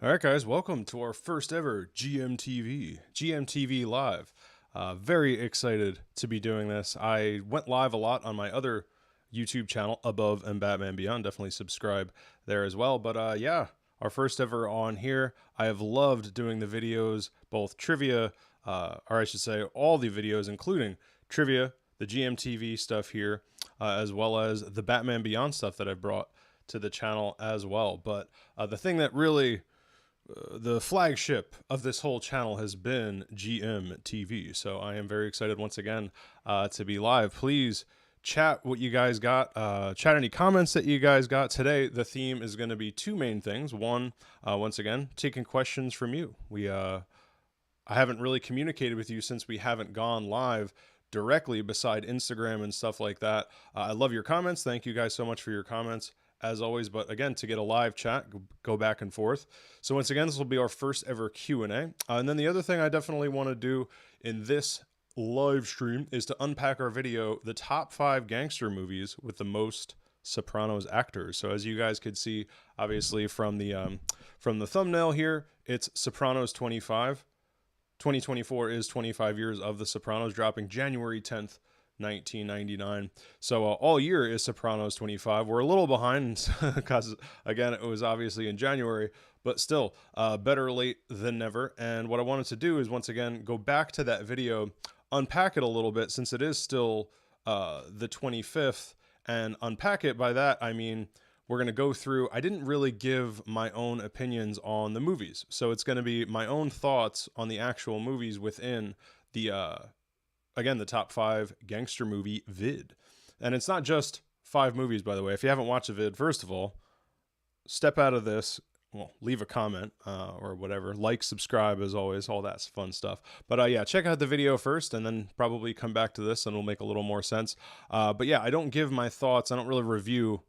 All right, guys, welcome to our first ever GMTV Live. Very excited to be doing this. I went live a lot on my other YouTube channel, Above and Batman Beyond. Definitely subscribe there as well. But yeah, our first ever on here. I have loved doing the videos, both trivia, or I should say all the videos, including trivia, the GMTV stuff here, as well as the Batman Beyond stuff that I've brought to the channel as well. But the thing that really the flagship of this whole channel has been GMTV. So I am very excited once again to be live. Please chat what you guys got. Chat any comments that you guys got. Today, the theme is going to be two main things. One, once again, taking questions from you. I haven't really communicated with you since we haven't gone live directly beside Instagram and stuff like that. I love your comments. Thank you guys so much for your comments, as always. But again, to get a live chat, go back and forth. So once again, this will be our first ever Q&A. And then the other thing I definitely want to do in this live stream is to unpack our video, the top 5 gangster movies with the most Sopranos actors. So as you guys could see, obviously from the thumbnail here, it's Sopranos 25. 2024 is 25 years of The Sopranos, dropping January 10th, 1999. So all year is Sopranos 25. We're a little behind because, again, it was obviously in January, but still better late than never. And what I wanted to do is, once again, go back to that video, unpack it a little bit since it is still the 25th, and unpack it. By that, I mean, we're going to go through, I didn't really give my own opinions on the movies. So it's going to be my own thoughts on the actual movies within the, again, the top 5 gangster movie vid. And it's not just 5 movies, by the way. If you haven't watched the vid, first of all, step out of this. Well, leave a comment or whatever. Like, subscribe, as always, all that fun stuff. But yeah, check out the video first and then probably come back to this and it'll make a little more sense. But yeah, I don't give my thoughts. I don't really review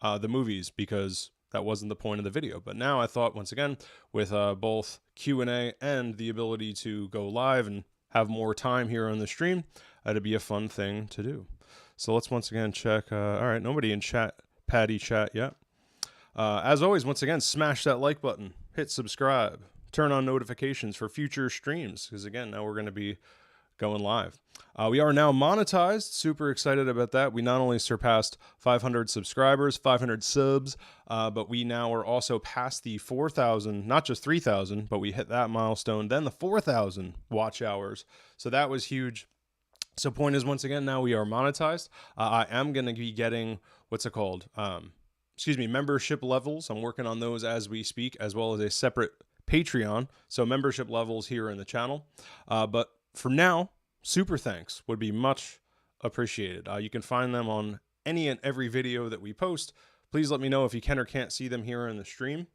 the movies because that wasn't the point of the video. But now I thought, once again, with both Q&A and the ability to go live and have more time here on the stream, it'd be a fun thing to do. So let's once again check. All right, nobody in chat, Patty chat yet. As always, once again, smash that like button, hit subscribe, turn on notifications for future streams, because again, now we're going to be going live. We are now monetized. Super excited about that. We not only surpassed 500 subscribers, 500 subs, but we now are also past the 4,000, not just 3,000, but we hit that milestone, then the 4,000 watch hours. So that was huge. So point is, once again, now we are monetized. I am going to be getting, what's it called? Membership levels. I'm working on those as we speak, as well as a separate Patreon. So membership levels here in the channel. But for now, super thanks would be much appreciated. You can find them on any and every video that we post. Please let me know if you can or can't see them here in the stream.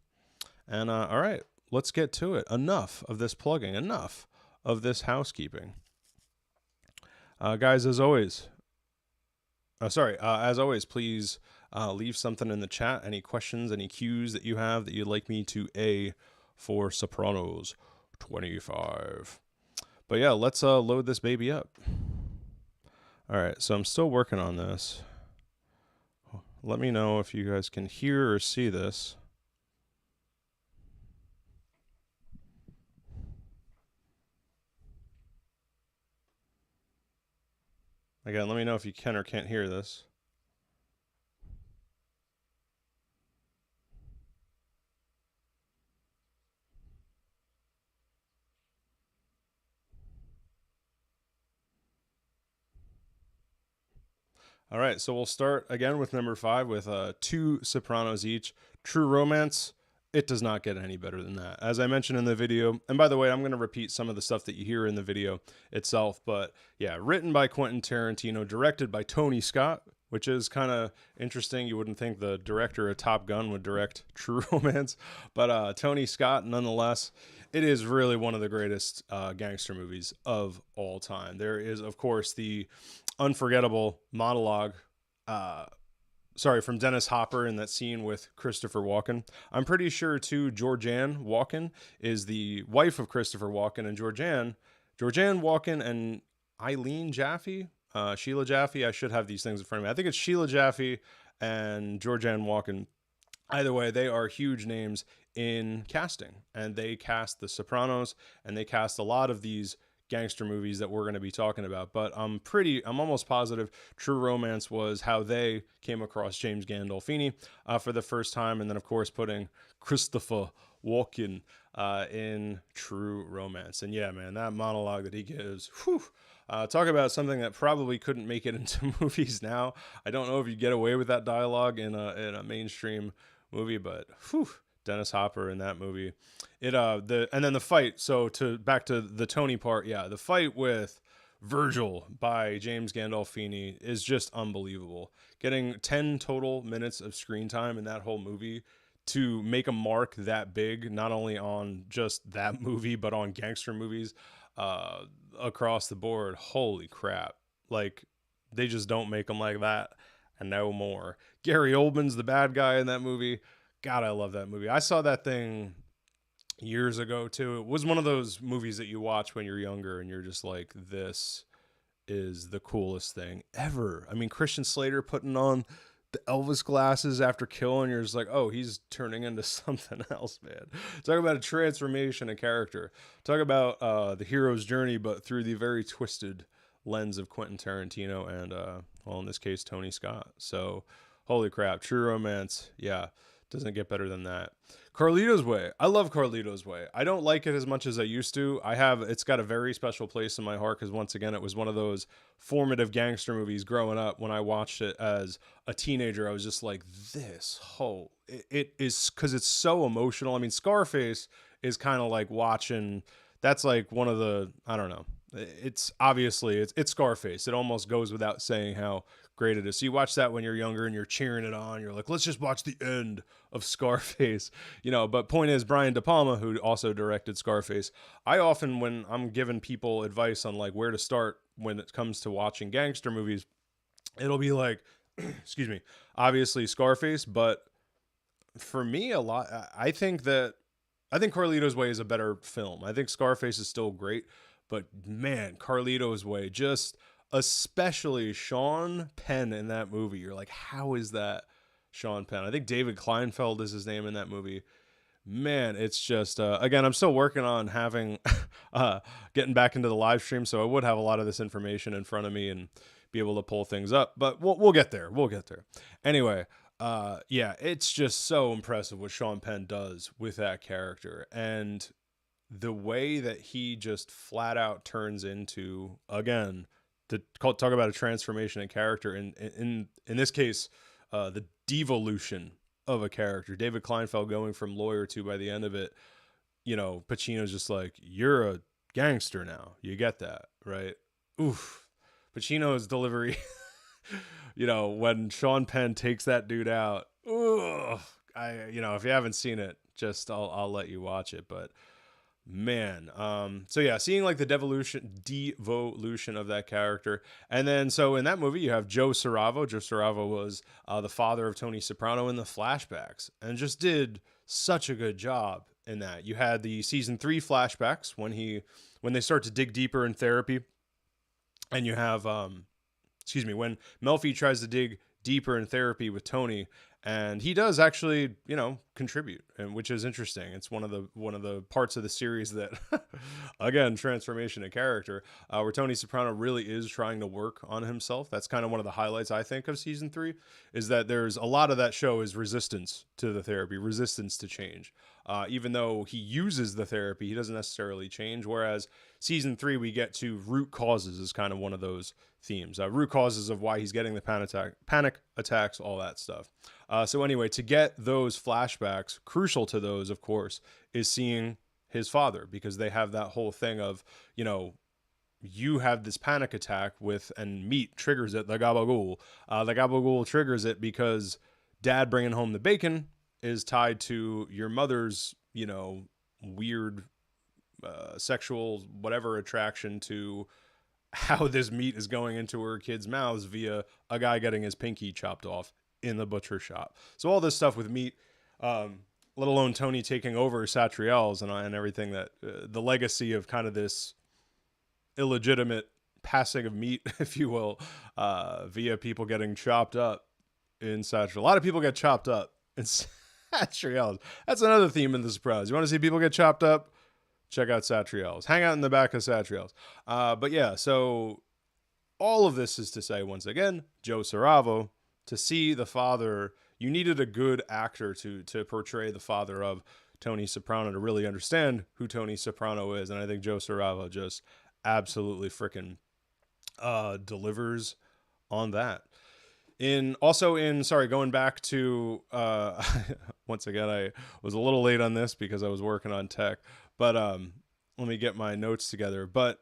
And all right, let's get to it. Enough of this plugging. Enough of this housekeeping. Guys, as always, please leave something in the chat. Any questions, any cues that you have that you'd like me to A for Sopranos 25. But yeah, let's load this baby up. All right, so I'm still working on this. Let me know if you guys can hear or see this. Again, let me know if you can or can't hear this. All right, so we'll start again with number 5 with 2 Sopranos each. True Romance, it does not get any better than that. As I mentioned in the video, and by the way, I'm going to repeat some of the stuff that you hear in the video itself, but yeah, written by Quentin Tarantino, directed by Tony Scott, which is kind of interesting. You wouldn't think the director of Top Gun would direct True Romance, but Tony Scott, nonetheless, it is really one of the greatest gangster movies of all time. There is, of course, the unforgettable monologue, from Dennis Hopper in that scene with Christopher Walken. I'm pretty sure, too, Georgianne Walken is the wife of Christopher Walken, and Georgianne Walken and Eileen Jaffe, Sheila Jaffe, I should have these things in front of me. I think it's Sheila Jaffe and Georgianne Walken Either way, they are huge names in casting, and they cast The Sopranos, and they cast a lot of these gangster movies that we're going to be talking about. But I'm almost positive True Romance was how they came across James Gandolfini for the first time, and then of course putting Christopher Walken in True Romance. And yeah, man, that monologue that he gives, whew, talk about something that probably couldn't make it into movies now. I don't know if you get away with that dialogue in a mainstream movie, but whew, Dennis Hopper in that movie. And then the fight. So to back to the Tony part, yeah, the fight with Virgil by James Gandolfini is just unbelievable. Getting 10 total minutes of screen time in that whole movie to make a mark that big, not only on just that movie, but on gangster movies uh, across the board. Holy crap. Like, they just don't make them like that and no more. Gary Oldman's the bad guy in that movie. God, I love that movie. I saw that thing years ago too. It was one of those movies that you watch when you're younger and you're just like, this is the coolest thing ever. I mean, Christian Slater putting on the Elvis glasses after killing, you're just like, oh, he's turning into something else, man. Talk about a transformation of character. Talk about the hero's journey, but through the very twisted lens of Quentin Tarantino and, well, in this case, Tony Scott. So, holy crap, True Romance, yeah, doesn't get better than that. Carlito's Way. I love Carlito's Way. I don't like it as much as I used to. It's got a very special place in my heart because once again, it was one of those formative gangster movies growing up. When I watched it as a teenager, I was just like, this whole, it is, because it's so emotional. I mean, Scarface is kind of like watching, that's like one of the, I don't know. It's obviously, it's Scarface. It almost goes without saying how great it is. So you watch that when you're younger and you're cheering it on. You're like, let's just watch the end of Scarface, but point is, Brian De Palma, who also directed Scarface, I often, when I'm giving people advice on like where to start when it comes to watching gangster movies, it'll be like, excuse me, obviously Scarface, but for me, I think Carlito's Way is a better film. I think Scarface is still great, but man, Carlito's Way, just especially Sean Penn in that movie. You're like, how is that Sean Penn? I think David Kleinfeld is his name in that movie. Man, it's just again, I'm still working on having getting back into the live stream, so I would have a lot of this information in front of me and be able to pull things up. But we'll get there. We'll get there. Anyway, yeah, it's just so impressive what Sean Penn does with that character, and the way that he just flat out turns into, again, talk about a transformation in character. In this case, the devolution of a character. David Kleinfeld going from lawyer to, by the end of it, Pacino's just like, you're a gangster now. You get that, right? Oof. Pacino's delivery, when Sean Penn takes that dude out. Ugh. If you haven't seen it, just I'll let you watch it. But man, so yeah, seeing like the devolution of that character. And then so in that movie you have Joe Saravo was the father of Tony Soprano in the flashbacks, and just did such a good job in that. You had the season 3 flashbacks when they start to dig deeper in therapy, and you have when Melfi tries to dig deeper in therapy with Tony, and he does actually, contribute, and which is interesting. It's one of the parts of the series that, again, transformation of character, where Tony Soprano really is trying to work on himself. That's kind of one of the highlights, I think, of season 3, is that there's a lot of that show is resistance to the therapy, resistance to change. Even though he uses the therapy, he doesn't necessarily change. Whereas season 3, we get to root causes is kind of one of those themes, root causes of why he's getting the panic attacks, all that stuff. So anyway, to get those flashbacks, crucial to those, of course, is seeing his father, because they have that whole thing of, you have this panic attack and meat triggers it, the gabagool. The gabagool triggers it because dad bringing home the bacon is tied to your mother's, weird sexual whatever attraction to how this meat is going into her kids' mouths via a guy getting his pinky chopped off in the butcher shop. So all this stuff with meat, let alone Tony taking over Satriel's and everything, that the legacy of kind of this illegitimate passing of meat, if you will, via people getting chopped up in Satriel. A lot of people get chopped up Satriale's. That's another theme in The Sopranos. You want to see people get chopped up? Check out Satriale's. Hang out in the back of Satriale's. But yeah, so all of this is to say, once again, Joe Saravo, to see the father, you needed a good actor to portray the father of Tony Soprano to really understand who Tony Soprano is. And I think Joe Saravo just absolutely freaking delivers on that. Going back to once again, I was a little late on this because I was working on tech, but let me get my notes together. But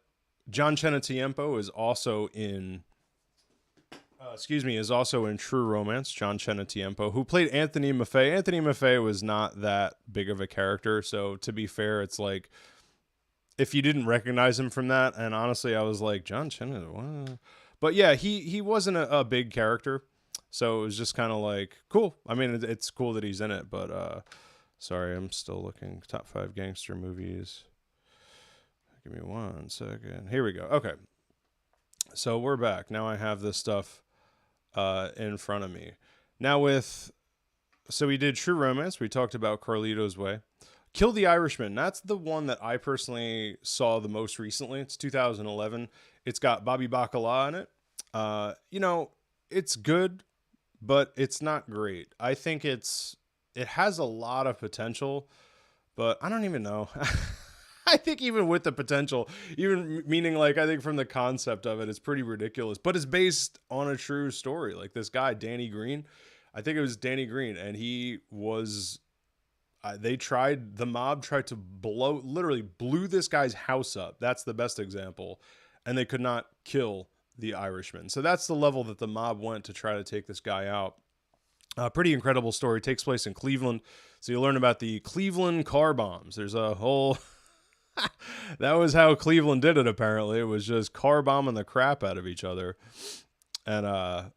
John Chenatiempo is also in True Romance. John Chenatiempo, who played Anthony Maffei. Anthony Maffei was not that big of a character, so to be fair, it's like if you didn't recognize him from that, and honestly, I was like, John Chenatiempo, what? But yeah, he wasn't a big character, so it was just kind of like, cool. I mean, it's cool that he's in it, but sorry, I'm still looking. Top 5 gangster movies. Give me 1 second. Here we go. Okay. So we're back. Now I have this stuff in front of me. So we did True Romance. We talked about Carlito's Way. Kill the Irishman. That's the one that I personally saw the most recently. It's 2011. It's got Bobby Bacala in it. It's good, but it's not great. I think it has a lot of potential, but I don't even know. I think even with the potential, even meaning like, I think from the concept of it, it's pretty ridiculous, but it's based on a true story. Like this guy, Danny Green, I think it was Danny Green, and he was, the mob tried to literally blew this guy's house up. That's the best example. And they could not kill the Irishman. So that's the level that the mob went to try to take this guy out. Pretty incredible story. It takes place in Cleveland. So you learn about the Cleveland car bombs. There's a whole... that was how Cleveland did it, apparently. It was just car bombing the crap out of each other. And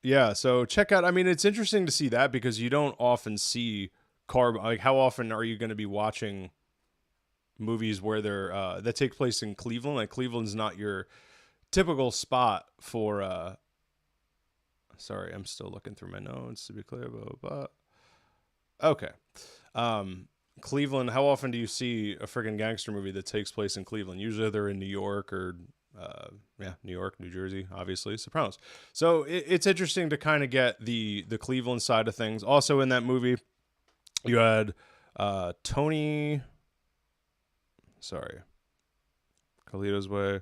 yeah, so check out... I mean, it's interesting to see that because you don't often see like, how often are you going to be watching movies where they're that take place in Cleveland? Like, Cleveland's not your typical spot for sorry, I'm still looking through my notes to be clear, but okay. Cleveland, how often do you see a friggin' gangster movie that takes place in Cleveland? Usually they're in New York or New York, New Jersey, obviously, Sopranos. So it's interesting to kind of get the Cleveland side of things. Also in that movie, you had Carlito's Way,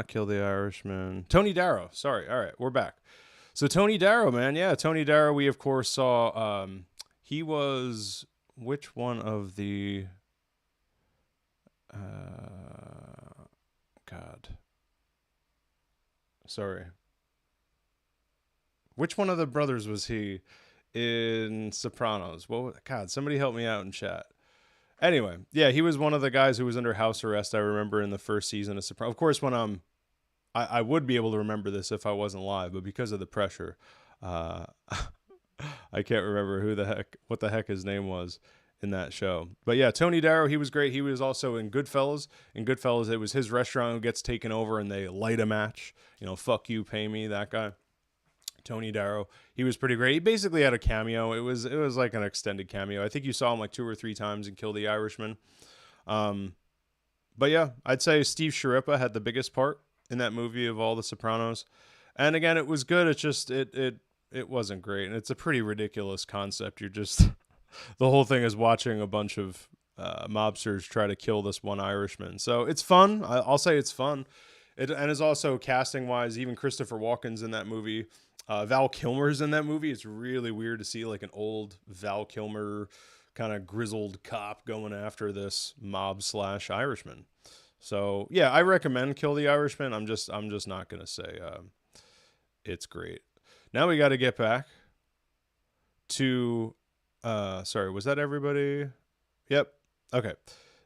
Kill the Irishman. Tony Darrow. Sorry. All right, we're back. So Tony Darrow, man. Yeah, Tony Darrow, we of course saw, he was, which one of the, God. Sorry. Which one of the brothers was he in Sopranos? Well, God, somebody help me out in chat. Anyway, yeah, he was one of the guys who was under house arrest, I remember, in the first season of Sopranos. Of course, when I would be able to remember this if I wasn't live, but because of the pressure, I can't remember what the heck his name was in that show. But yeah, Tony Darrow, he was great. He was also in Goodfellas. In Goodfellas, it was his restaurant who gets taken over and they light a match. Fuck you, pay me, that guy. Tony Darrow, he was pretty great. He basically had a cameo. It was like an extended cameo. I think you saw him like 2 or 3 times in Kill the Irishman. But yeah, I'd say Steve Sciarippa had the biggest part in that movie of all the Sopranos. And again, it was good. It's just it wasn't great, and it's a pretty ridiculous concept. You're just the whole thing is watching a bunch of mobsters try to kill this one Irishman. So it's fun. I'll say it's fun. And it's also casting wise, even Christopher Walken's in that movie. Val Kilmer's in that movie. It's really weird to see like an old Val Kilmer kind of grizzled cop going after this mob / Irishman. So yeah, I recommend Kill the Irishman. I'm just not gonna say it's great. Now we got to get back to sorry, was that everybody? Yep. Okay.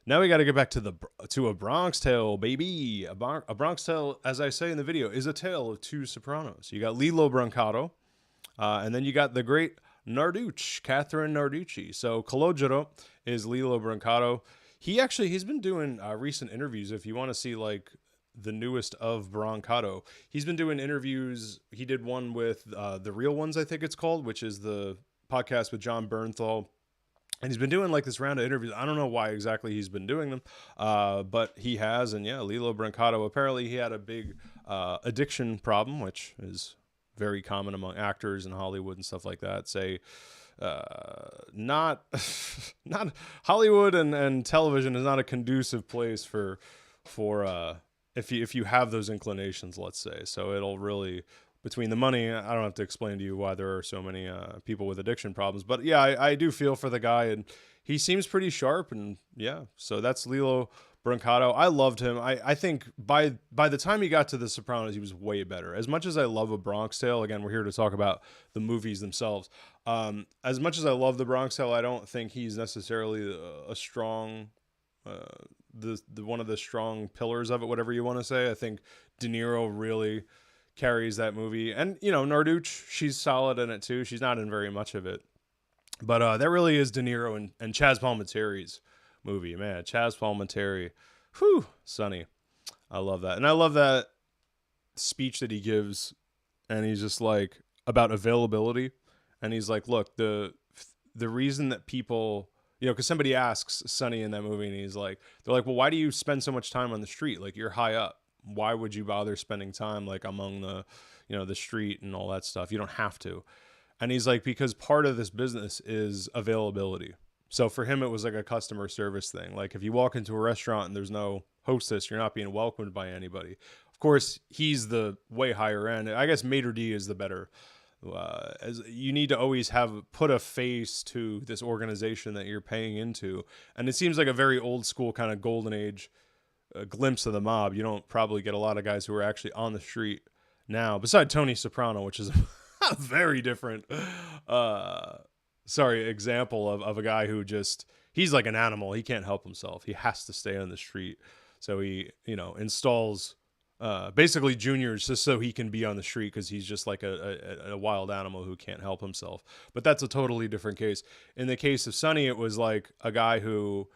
Now we got to get back to a Bronx Tale, baby. A Bronx Tale, as I say in the video, is a tale of 2 Sopranos. You got Lilo Brancato, and then you got the great Narducci, Catherine Narducci. So Calogero is Lilo Brancato. He's been doing recent interviews. If you want to see like the newest of Brancato, he's been doing interviews. He did one with The Real Ones, I think it's called, which is the podcast with John Bernthal. And he's been doing like this round of interviews. I don't know why exactly he's been doing them, but he has. And yeah, Lilo Brancato, apparently he had a big addiction problem, which is very common among actors in Hollywood and stuff like that. Say, not Hollywood and television is not a conducive place for if you have those inclinations, let's say. So it'll really, between the money, I don't have to explain to you why there are so many people with addiction problems. But yeah, I do feel for the guy, and he seems pretty sharp. And yeah, so that's Lilo Brancato. I loved him. I think by the time he got to The Sopranos, he was way better. As much as I love A Bronx Tale, again, we're here to talk about the movies themselves. As much as I love The Bronx Tale, I don't think he's necessarily a strong, the one of the strong pillars of it, whatever you want to say. I think De Niro really carries that movie, and Narducci, she's solid in it too. She's not in very much of it, but that really is De Niro and Chaz Palminteri's movie, man. Chaz Palminteri, whew, Sonny, I love that. And I love that speech that he gives, and he's just like about availability, and he's like, look, the reason that people, because somebody asks Sonny in that movie, and they're like, well, why do you spend so much time on the street? Like, you're high up. Why would you bother spending time like among the, the street and all that stuff? You don't have to. And he's like, because part of this business is availability. So for him, it was like a customer service thing. Like if you walk into a restaurant and there's no hostess, you're not being welcomed by anybody. Of course, he's the way higher end. I guess maitre d' is the better. As you need to always put a face to this organization that you're paying into. And it seems like a very old school kind of golden age glimpse of the mob. You don't probably get a lot of guys who are actually on the street now, beside Tony Soprano, which is a very different example of a guy who he's like an animal. He can't help himself. He has to stay on the street. So he installs basically juniors just so he can be on the street, because he's just like a wild animal who can't help himself. But that's a totally different case. In the case of Sonny, it was like a guy who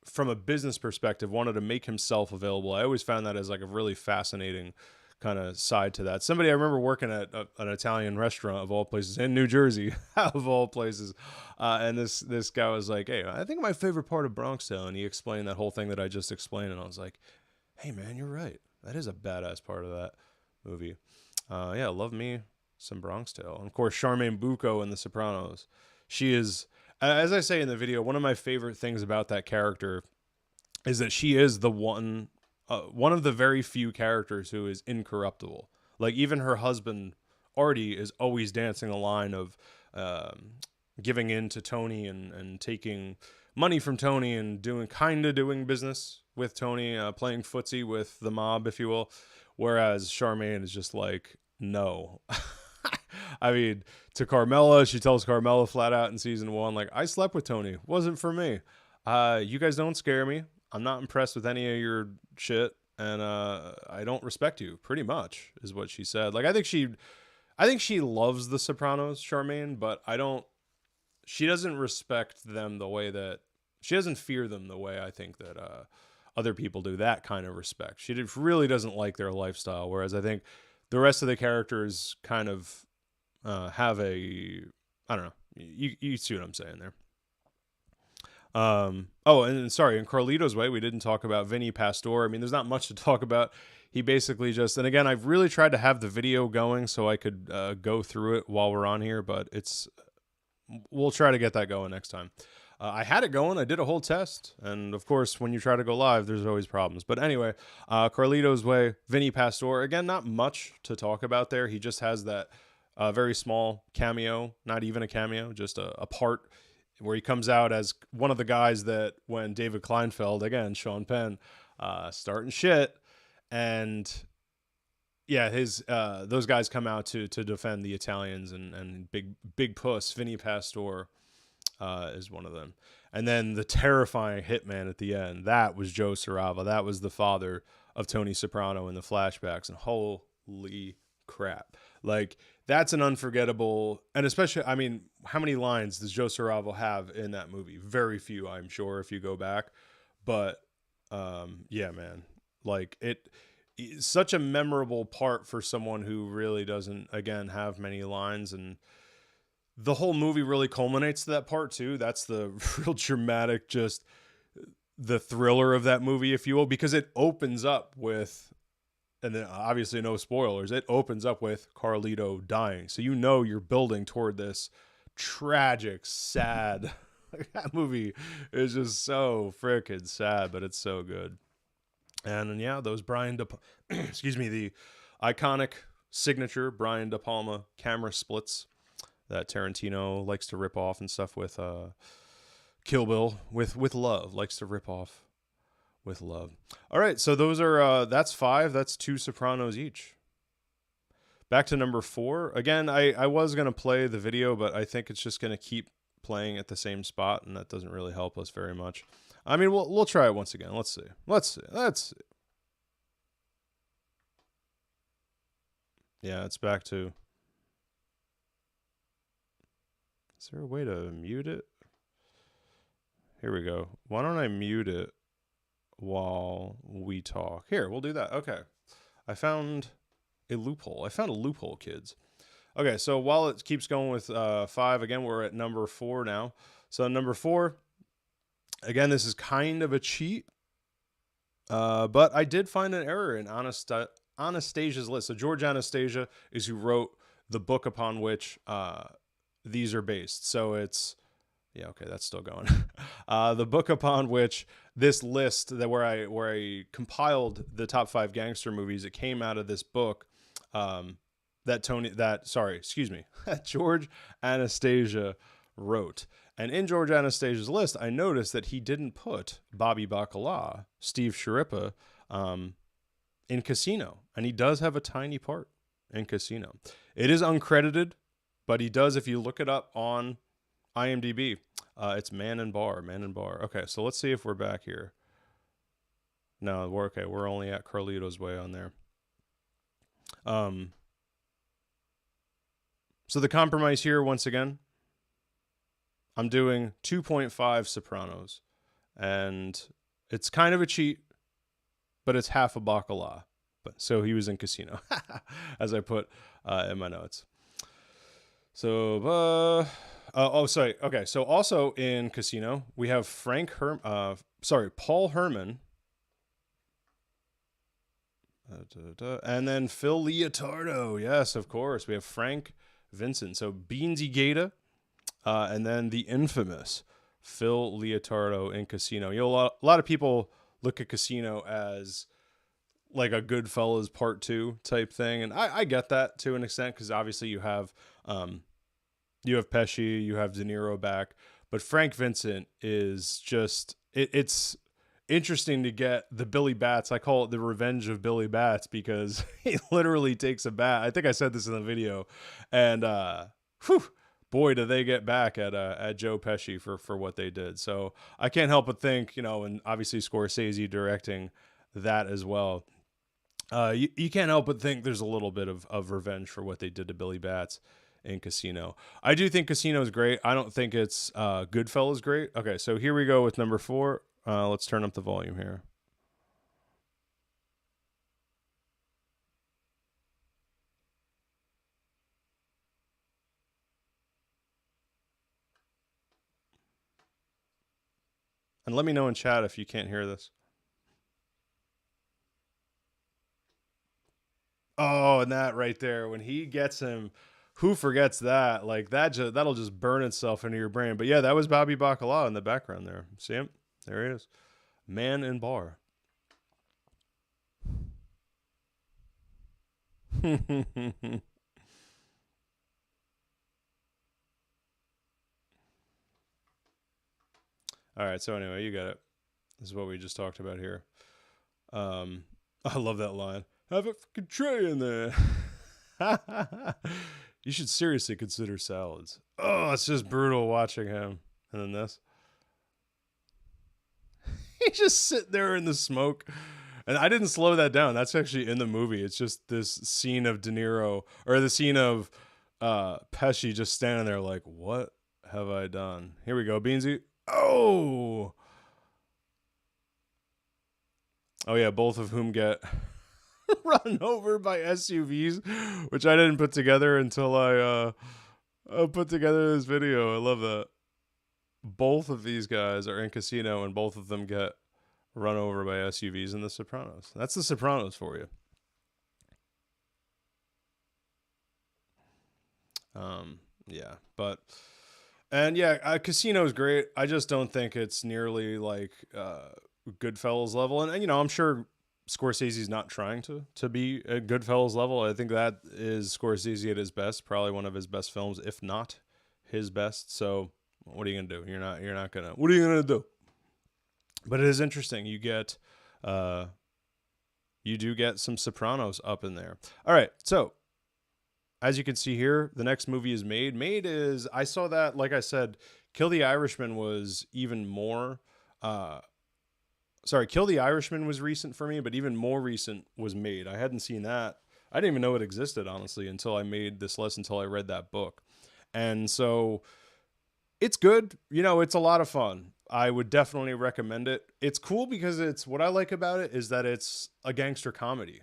from a business perspective wanted to make himself available. I always found that as like a really fascinating kind of side to that. Somebody, I remember working at an Italian restaurant of all places in New Jersey, of all places. And this guy was like, hey, I think my favorite part of Bronx Tale. And he explained that whole thing that I just explained. And I was like, hey man, you're right. That is a badass part of that movie. Yeah, love me some Bronx Tale. And of course, Charmaine Bucco in The Sopranos. She is, as I say in the video, one of my favorite things about that character is that she is the one of the very few characters who is incorruptible. Like even her husband, Artie, is always dancing a line of giving in to Tony and taking money from Tony and doing business with Tony, playing footsie with the mob, if you will. Whereas Charmaine is just like, no. I mean, to Carmela, she tells Carmela flat out in season 1, like, I slept with Tony. Wasn't for me. You guys don't scare me. I'm not impressed with any of your shit. And I don't respect you, pretty much, is what she said. Like, I think she loves The Sopranos, Charmaine, but she doesn't respect them the way that, she doesn't fear them the way I think that other people do, that kind of respect. She really doesn't like their lifestyle, whereas I think the rest of the characters kind of have I don't know. You see what I'm saying there. And sorry, in Carlito's Way, we didn't talk about Vinny Pastore. I mean, there's not much to talk about. He basically and again, I've really tried to have the video going so I could go through it while we're on here, but we'll try to get that going next time. I had it going. I did a whole test. And of course, when you try to go live, there's always problems. But anyway, Carlito's Way, Vinny Pastore. Again, not much to talk about there. He just has that very small cameo, not even a cameo, just a part where he comes out as one of the guys that when David Kleinfeld, again, Sean Penn, starting shit. And yeah, those guys come out to defend the Italians and big puss, Vinny Pastore. Is one of them. And then the terrifying hitman at the end, that was Joe Sarava. That was the father of Tony Soprano in the flashbacks. And holy crap. Like, that's an unforgettable, and especially, I mean, how many lines does Joe Sarava have in that movie? Very few, I'm sure, if you go back. But, yeah, man. Like, such a memorable part for someone who really doesn't, again, have many lines. And the whole movie really culminates to that part too. That's the real dramatic, just the thriller of that movie, if you will, because it opens up with, and then obviously no spoilers, it opens up with Carlito dying. So you know you're building toward this tragic, sad. That movie is just so freaking sad, but it's so good. And yeah, those Brian De excuse me, the iconic signature Brian De Palma camera splits that Tarantino likes to rip off and stuff with Kill Bill with love, likes to rip off with love. All right, so those are that's 5. That's 2 Sopranos each. Back to number 4. Again, I was gonna play the video, but I think it's just gonna keep playing at the same spot, and that doesn't really help us very much. I mean, we'll try it once again. Let's see. Yeah, it's back to. Is there a way to mute it? Here we go. Why don't I mute it while we talk? Here, we'll do that. Okay. I found a loophole, kids. Okay, so while it keeps going with 5, again, we're at number 4 now. So number 4, again, this is kind of a cheat, but I did find an error in Anastasia's list. So George Anastasia is who wrote the book upon which these are based. So it's, yeah, okay, that's still going. The book upon which this list that where I compiled the top 5 gangster movies, it came out of this book that George Anastasia wrote. And in George Anastasia's list, I noticed that he didn't put Bobby Bacala, Steve Sciarippa, in Casino. And he does have a tiny part in Casino. It is uncredited, but he does, if you look it up on IMDb, it's Man and Bar. Okay, so let's see if we're back here. No, we're okay. We're only at Carlito's Way on there. So the compromise here, once again, I'm doing 2.5 Sopranos. And it's kind of a cheat, but it's half a Bacala. So he was in Casino, as I put in my notes. So, sorry. Okay, so also in Casino, we have Paul Herman. And then Phil Leotardo. Yes, of course. We have Frank Vincent. So Beansy Gaeta. And then the infamous Phil Leotardo in Casino. You know, a lot of people look at Casino as like a Goodfellas Part 2 type thing. And I get that to an extent, because obviously you have Pesci, you have De Niro back. But Frank Vincent is just, it's interesting to get the Billy Bats. I call it the revenge of Billy Bats, because he literally takes a bat. I think I said this in the video. And, boy, do they get back at Joe Pesci for what they did. So I can't help but think, and obviously Scorsese directing that as well. You can't help but think there's a little bit of revenge for what they did to Billy Bats in Casino. I do think Casino is great. I don't think it's Goodfellas great. Okay, so here we go with number 4. Let's turn up the volume here. And let me know in chat if you can't hear this. Oh, and that right there, when he gets him, who forgets that? Like that'll just burn itself into your brain. But yeah, that was Bobby Bacala in the background there. See him? There he is. Man and Bar. All right, so anyway, you got it. This is what we just talked about here. I love that line. Have a fucking tray in there. You should seriously consider salads. Oh, it's just brutal watching him. And then this. He just sit there in the smoke. And I didn't slow that down. That's actually in the movie. It's just this scene of De Niro, or the scene of Pesci just standing there like, what have I done? Here we go, Beansy. Oh yeah, both of whom get run over by SUVs, which I didn't put together until I put together this video. I love that. Both of these guys are in Casino, and both of them get run over by SUVs in The Sopranos. That's The Sopranos for you. Yeah, but and yeah, Casino is great. I just don't think it's nearly like Goodfellas level, and you know, I'm sure Scorsese's not trying to be at Goodfellas level. I think that is Scorsese at his best, probably one of his best films, if not his best. So what are you gonna do? You're not gonna. What are you gonna do? But it is interesting. You do get some Sopranos up in there. All right, so as you can see here, the next movie is Made. Made is, I saw that, like I said, Kill the Irishman was even more, Kill the Irishman was recent for me, but even more recent was Made. I hadn't seen that. I didn't even know it existed, honestly, until I made this list, until I read that book. And so it's good. You know, it's a lot of fun. I would definitely recommend it. It's cool because it's, what I like about it is that it's a gangster comedy.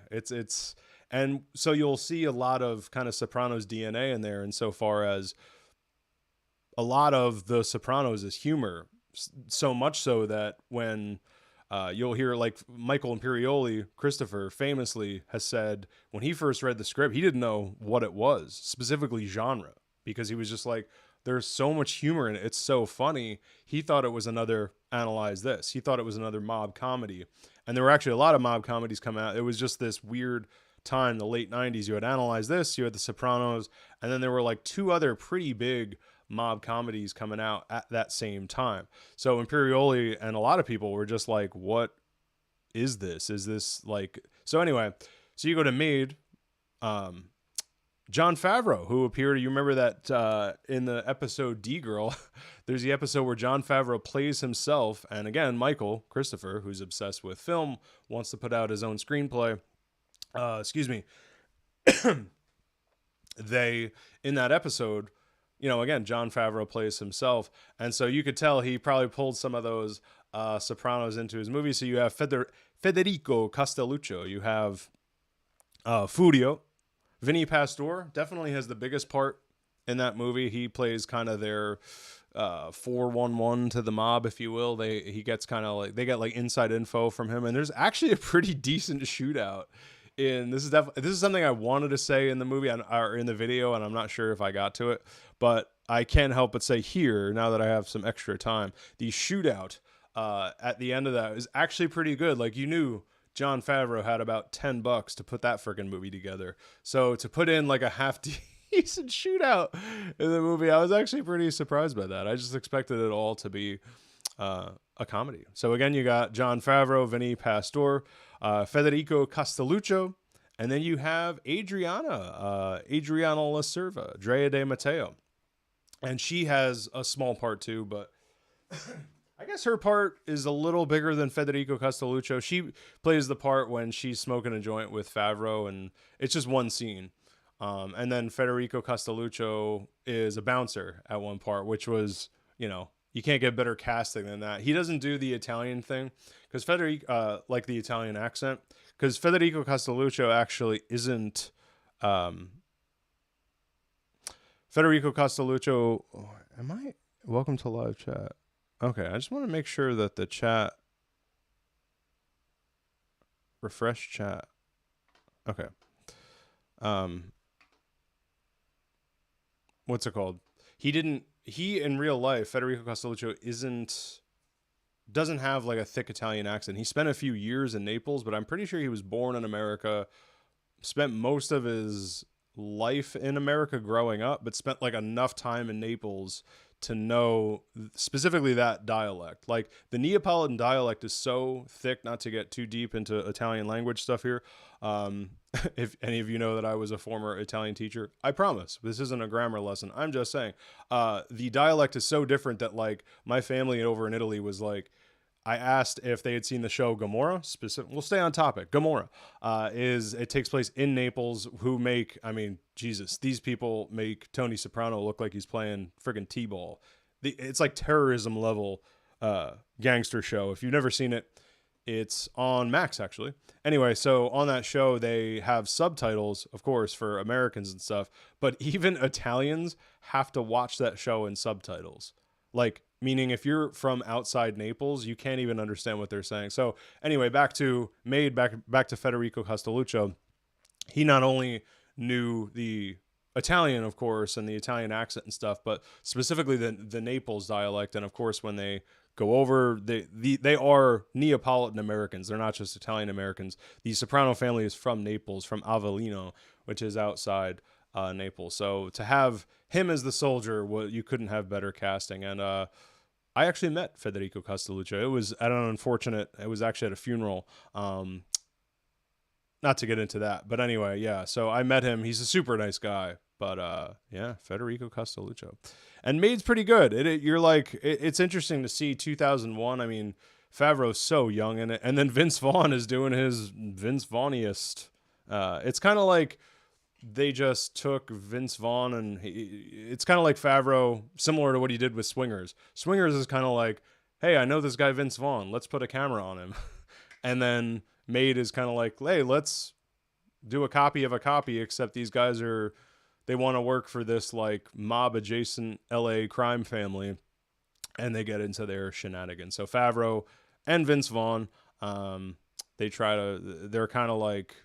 And so you'll see a lot of kind of Sopranos DNA in there, insofar as a lot of the Sopranos is humor, so much so that when you'll hear, like, Michael Imperioli, Christopher, famously has said when he first read the script, he didn't know what it was, specifically genre, because he was just like, there's so much humor in it. It's so funny. He thought it was another Analyze This. He thought it was another mob comedy. And there were actually a lot of mob comedies coming out. It was just this weird time, the late 90s. You had Analyze This, you had The Sopranos, and then there were like two other pretty big mob comedies coming out at that same time. So Imperioli and a lot of people were just like, what is this? Is this like... So anyway, so you go to Made. Jon Favreau, who appeared, you remember that in the episode D-Girl, there's the episode where Jon Favreau plays himself, and again, Michael, Christopher, who's obsessed with film, wants to put out his own screenplay. In that episode, you know, again, Jon Favreau plays himself, and so you could tell he probably pulled some of those Sopranos into his movie. So you have Federico Castelluccio, you have Furio. Vinny Pastore definitely has the biggest part in that movie. He plays kind of their 411 to the mob, if you will. He gets kind of like, they get like inside info from him, and there's actually a pretty decent shootout. This is something I wanted to say in the movie or in the video, and I'm not sure if I got to it, but I can't help but say here, now that I have some extra time, the shootout at the end of that is actually pretty good. Like, you knew Jon Favreau had about $10 to put that freaking movie together. So to put in like a half decent shootout in the movie, I was actually pretty surprised by that. I just expected it all to be a comedy. So again, you got Jon Favreau, Vinny Pastore, Federico Castelluccio, and then you have Adriana La Cerva, Drea de Matteo. And she has a small part too, but I guess her part is a little bigger than Federico Castelluccio. She plays the part when she's smoking a joint with Favreau, and it's just one scene. And then Federico Castelluccio is a bouncer at one part, which was, you know, you can't get better casting than that. He doesn't do the Italian thing, because Federico, like the Italian accent, because Federico Castelluccio actually isn't. Federico Castelluccio, welcome to live chat. Okay, I just want to make sure that the chat, refresh chat. Okay. What's it called? He in real life, Federico Castelluccio doesn't have like a thick Italian accent. He spent a few years in Naples, but I'm pretty sure he was born in America, spent most of his life in America growing up, but spent like enough time in Naples to know specifically that dialect. Like, the Neapolitan dialect is so thick, not to get too deep into Italian language stuff here. If any of you know that I was a former Italian teacher, I promise this isn't a grammar lesson. I'm just saying, the dialect is so different that, like, my family over in Italy was like, I asked if they had seen the show Gomorrah. We'll stay on topic. Gomorrah it takes place in Naples. Jesus, these people make Tony Soprano look like he's playing friggin' T-ball. It's like terrorism level gangster show. If you've never seen it, It's on Max, actually. Anyway, so on that show, they have subtitles, of course, for Americans and stuff, but even Italians have to watch that show in subtitles. Like, meaning if you're from outside Naples, you can't even understand what they're saying. So anyway, back to Federico Castelluccio. He not only knew the Italian, of course, and the Italian accent and stuff, but specifically the Naples dialect. And of course, when they go over, they are Neapolitan Americans. They're not just Italian Americans. The Soprano family is from Naples, from Avellino, which is outside Naples. So to have him as the soldier, well, you couldn't have better casting. And I actually met Federico Castelluccio. It was at an unfortunate. It was actually at a funeral. Not to get into that, but anyway, yeah. So I met him. He's a super nice guy. But yeah, Federico Castelluccio, and Maid's pretty good. You're like, it's interesting to see 2001. I mean, Favreau's so young in it, and then Vince Vaughn is doing his Vince Vaughniest. It's kind of like they just took Vince Vaughn, and it's kind of like Favreau, similar to what he did with Swingers. Swingers is kind of like, hey, I know this guy Vince Vaughn. Let's put a camera on him, and then Maid is kind of like, hey, let's do a copy of a copy, except these guys they want to work for this like mob adjacent LA crime family, and they get into their shenanigans. So Favreau and Vince Vaughn, they're kind of like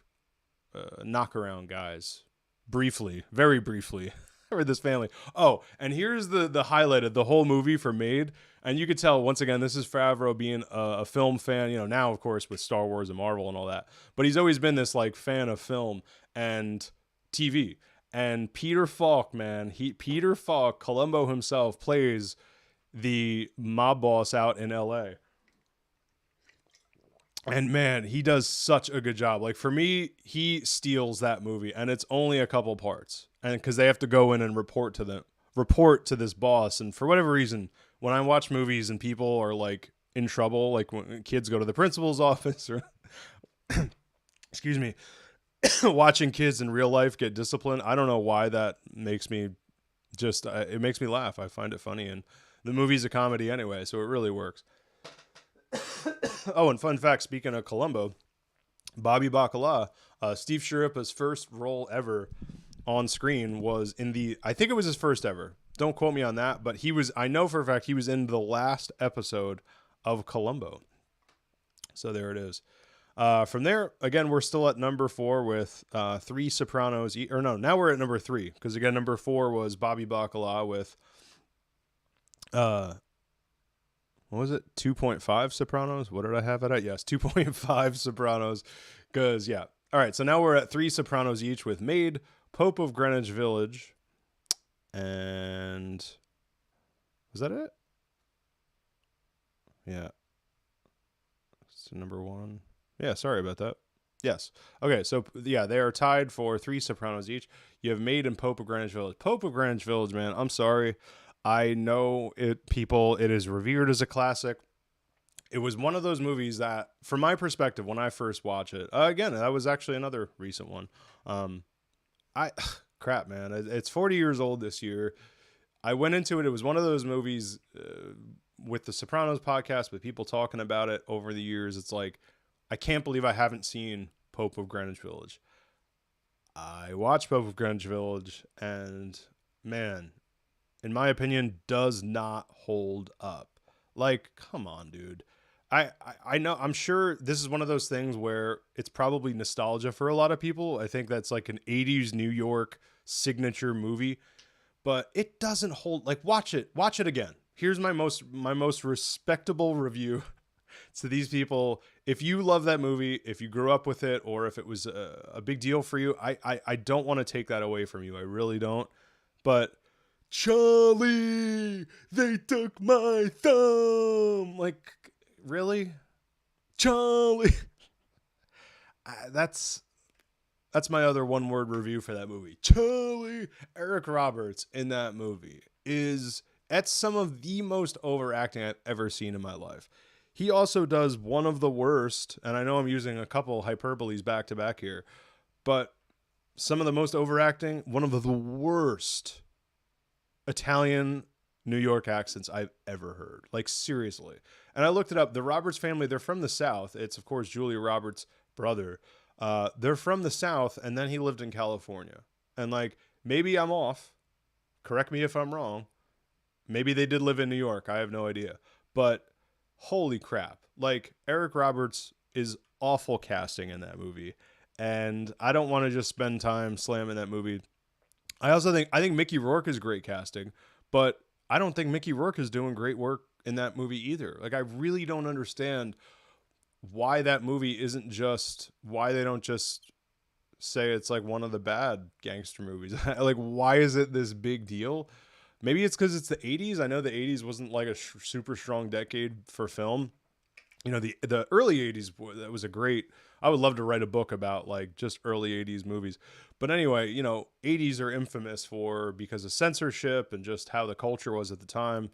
knockaround guys, very briefly for this family. Oh, and here's the highlight of the whole movie for Maid. And you could tell, once again, this is Favreau being a film fan, now, of course, with Star Wars and Marvel and all that. But he's always been this like fan of film and TV. And Peter Falk, man, Peter Falk, Columbo himself, plays the mob boss out in LA. And man, he does such a good job. Like, for me, he steals that movie, and it's only a couple parts. And because they have to go in and report to this boss. And for whatever reason, when I watch movies and people are like in trouble, like when kids go to the principal's office, or excuse me, watching kids in real life get disciplined, I don't know why that makes me it makes me laugh. I find it funny, and the movie's a comedy anyway, so it really works. Oh, and fun fact, speaking of Columbo, Bobby Bacala, Steve Sciarippa's first role ever on screen was I think it was his first ever. Don't quote me on that, but I know for a fact he was in the last episode of Columbo. So there it is. From there, again, we're still at number 4 with 3 Sopranos. Now we're at number 3, because again, number 4 was Bobby Bacala with, what was it? 2.5 Sopranos? What did I have it at? Yes, 2.5 Sopranos. Because, yeah. All right, so now we're at 3 Sopranos each with Maid, Pope of Greenwich Village, and was that it? Yeah. So number 1. Yeah, sorry about that. Yes. Okay, so yeah, they are tied for 3 Sopranos each. You have Maid and Pope of Greenwich Village. Pope of Greenwich Village, man, I'm sorry. I know it is revered as a classic. It was one of those movies that, from my perspective, when I first watched it, again, that was actually another recent one. Crap, man, it's 40 years old this year. I went into it. It was one of those movies with the Sopranos podcast, with people talking about it over the years. It's like, I can't believe I haven't seen Pope of Greenwich Village. I watched Pope of Greenwich Village, and man, in my opinion, does not hold up. Like, come on, dude. I know, I'm sure this is one of those things where it's probably nostalgia for a lot of people. I think that's like an 80s New York signature movie, but it doesn't hold. Like, watch it again. Here's my most respectable review to these people. If you love that movie, if you grew up with it, or if it was a big deal for you, I don't want to take that away from you. I really don't. But Charlie, they took my thumb. Like, really? Charlie. That's my other one-word review for that movie. Charlie. Eric Roberts in that movie that's some of the most overacting I've ever seen in my life. He also does one of the worst, and I know I'm using a couple hyperboles back to back here, but some of the most overacting, one of the worst Italian New York accents I've ever heard. Like, seriously. And I looked it up. The Roberts family, they're from the South. It's, of course, Julia Roberts' brother. They're from the South, and then he lived in California. And, like, maybe I'm off. Correct me if I'm wrong. Maybe they did live in New York. I have no idea. But holy crap. Like, Eric Roberts is awful casting in that movie. And I don't want to just spend time slamming that movie. I think Mickey Rourke is great casting, but I don't think Mickey Rourke is doing great work in that movie either. Like, I really don't understand why that movie isn't just, why they don't just say it's like one of the bad gangster movies. Like, why is it this big deal? Maybe it's because it's the 80s. I know the 80s wasn't like a super strong decade for film. You know, the early 80s, that was a great, I would love to write a book about like just early 80s movies. But anyway, you know, 80s are infamous for, because of censorship and just how the culture was at the time.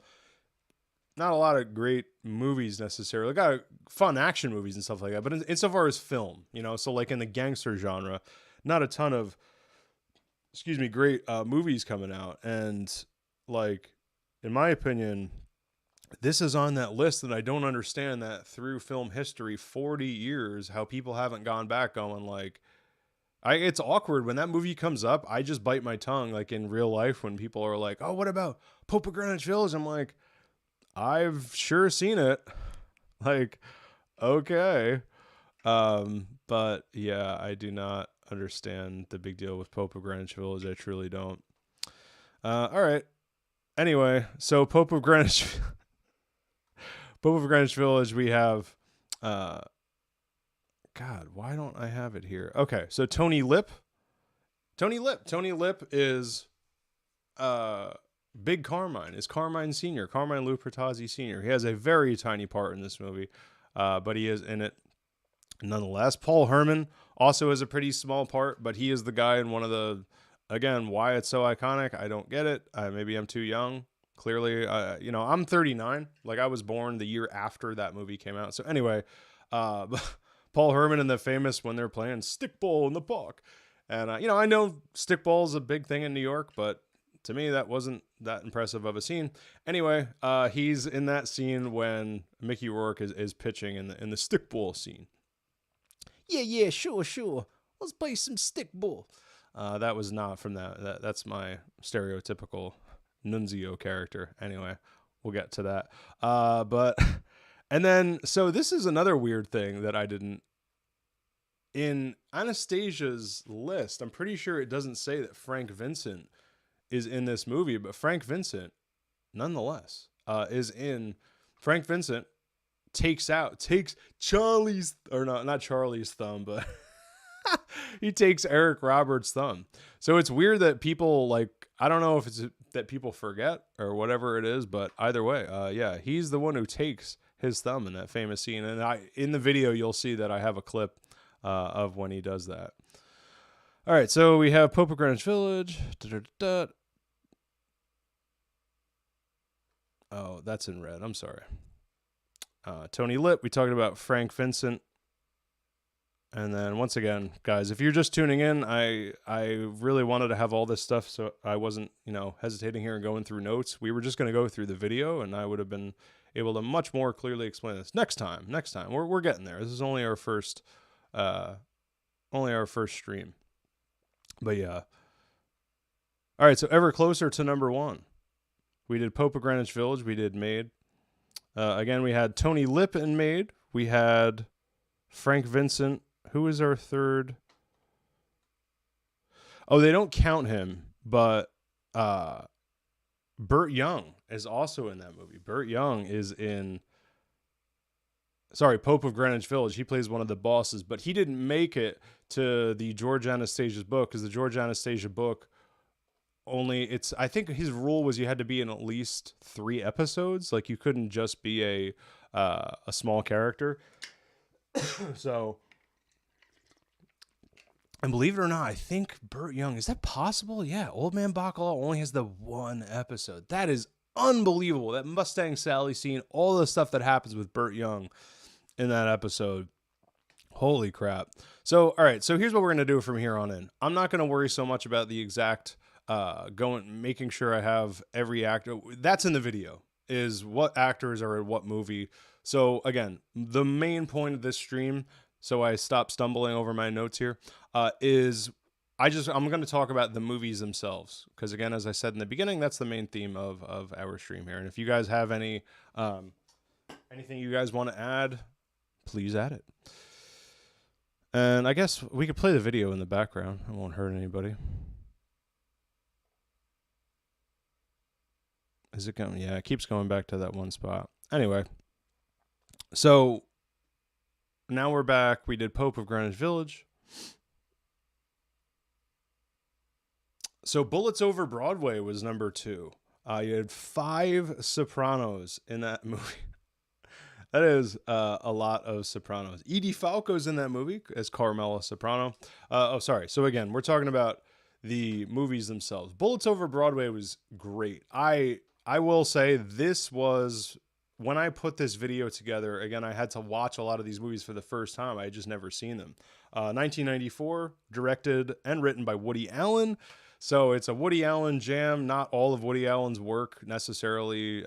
Not a lot of great movies necessarily. Got fun action movies and stuff like that. But insofar as film, you know, so like in the gangster genre, not a ton of, great movies coming out. And like, in my opinion, this is on that list, and I don't understand that through film history, 40 years, how people haven't gone back going like, it's awkward when that movie comes up. I just bite my tongue, like in real life, when people are like, oh, what about Pope of Greenwich Village? I'm like, I've sure seen it. Like, okay. But yeah, I do not understand the big deal with Pope of Greenwich Village. I truly don't. All right. Anyway, so Pope of Greenwich Village, we have, God, why don't I have it here? Okay, so Tony Lip is, Big Carmine, is Carmine Sr., Carmine Lou Pertazzi Sr. He has a very tiny part in this movie, but he is in it nonetheless. Paul Herman also has a pretty small part, but he is the guy in one of the, again, why it's so iconic, I don't get it. Maybe I'm too young. Clearly, you know, I'm 39. Like, I was born the year after that movie came out. So anyway, Paul Herman and the famous, when they're playing stickball in the park. And, you know, I know stickball is a big thing in New York, but to me, that wasn't that impressive of a scene. Anyway, he's in that scene when Mickey Rourke is pitching in the stickball scene. Yeah, sure. Let's play some stickball. That was not from that. That's my stereotypical Nunzio character. Anyway, we'll get to that. But, and then, so this is another weird thing that I didn't, in Anastasia's list, I'm pretty sure it doesn't say that Frank Vincent is in this movie, but Frank Vincent, nonetheless, is in. Frank Vincent takes Charlie's, or not Charlie's thumb, but he takes Eric Roberts' thumb. So it's weird that people, like, I don't know if it's that people forget or whatever it is, but either way, yeah, he's the one who takes his thumb in that famous scene. And in the video, you'll see that I have a clip of when he does that. All right, so we have Pope of Greenwich Village. Oh, that's in red. I'm sorry. Tony Lip. We talked about Frank Vincent. And then once again, guys, if you're just tuning in, I really wanted to have all this stuff so I wasn't, you know, hesitating here and going through notes. We were just going to go through the video, and I would have been able to much more clearly explain this next time. We're getting there. This is only our first stream. But yeah. All right, so ever closer to number one. We did Pope of Greenwich Village. We did Maid. Again, we had Tony Lip in Maid. We had Frank Vincent. Who is our third? Oh, they don't count him, but Burt Young is also in that movie. Burt Young is in, Pope of Greenwich Village. He plays one of the bosses, but he didn't make it to the George Anastasia's book, because the George Anastasia book I think his rule was you had to be in at least 3 episodes. Like, you couldn't just be a small character. So, and believe it or not, I think Burt Young, is that possible? Yeah, Old Man Bacala only has the 1 episode. That is unbelievable. That Mustang Sally scene, all the stuff that happens with Burt Young in that episode. Holy crap. So, all right, so here's what we're going to do from here on in. I'm not going to worry so much about the exact making sure I have every actor. That's in the video, is what actors are in what movie. So again, the main point of this stream, so I stop stumbling over my notes here, is I'm going to talk about the movies themselves, because again, as I said in the beginning, that's the main theme of our stream here. And if you guys have anything you guys want to add, please add it. And I guess we could play the video in the background. It won't hurt anybody. Is it going? Yeah, it keeps going back to that one spot. Anyway, so now we're back. We did Pope of Greenwich Village. So Bullets Over Broadway was number 2. You had 5 Sopranos in that movie. That is a lot of Sopranos. Edie Falco's in that movie as Carmela Soprano. Sorry. So again, we're talking about the movies themselves. Bullets Over Broadway was great. I will say this was, when I put this video together, again, I had to watch a lot of these movies for the first time. I had just never seen them. 1994, directed and written by Woody Allen. So it's a Woody Allen jam. Not all of Woody Allen's work necessarily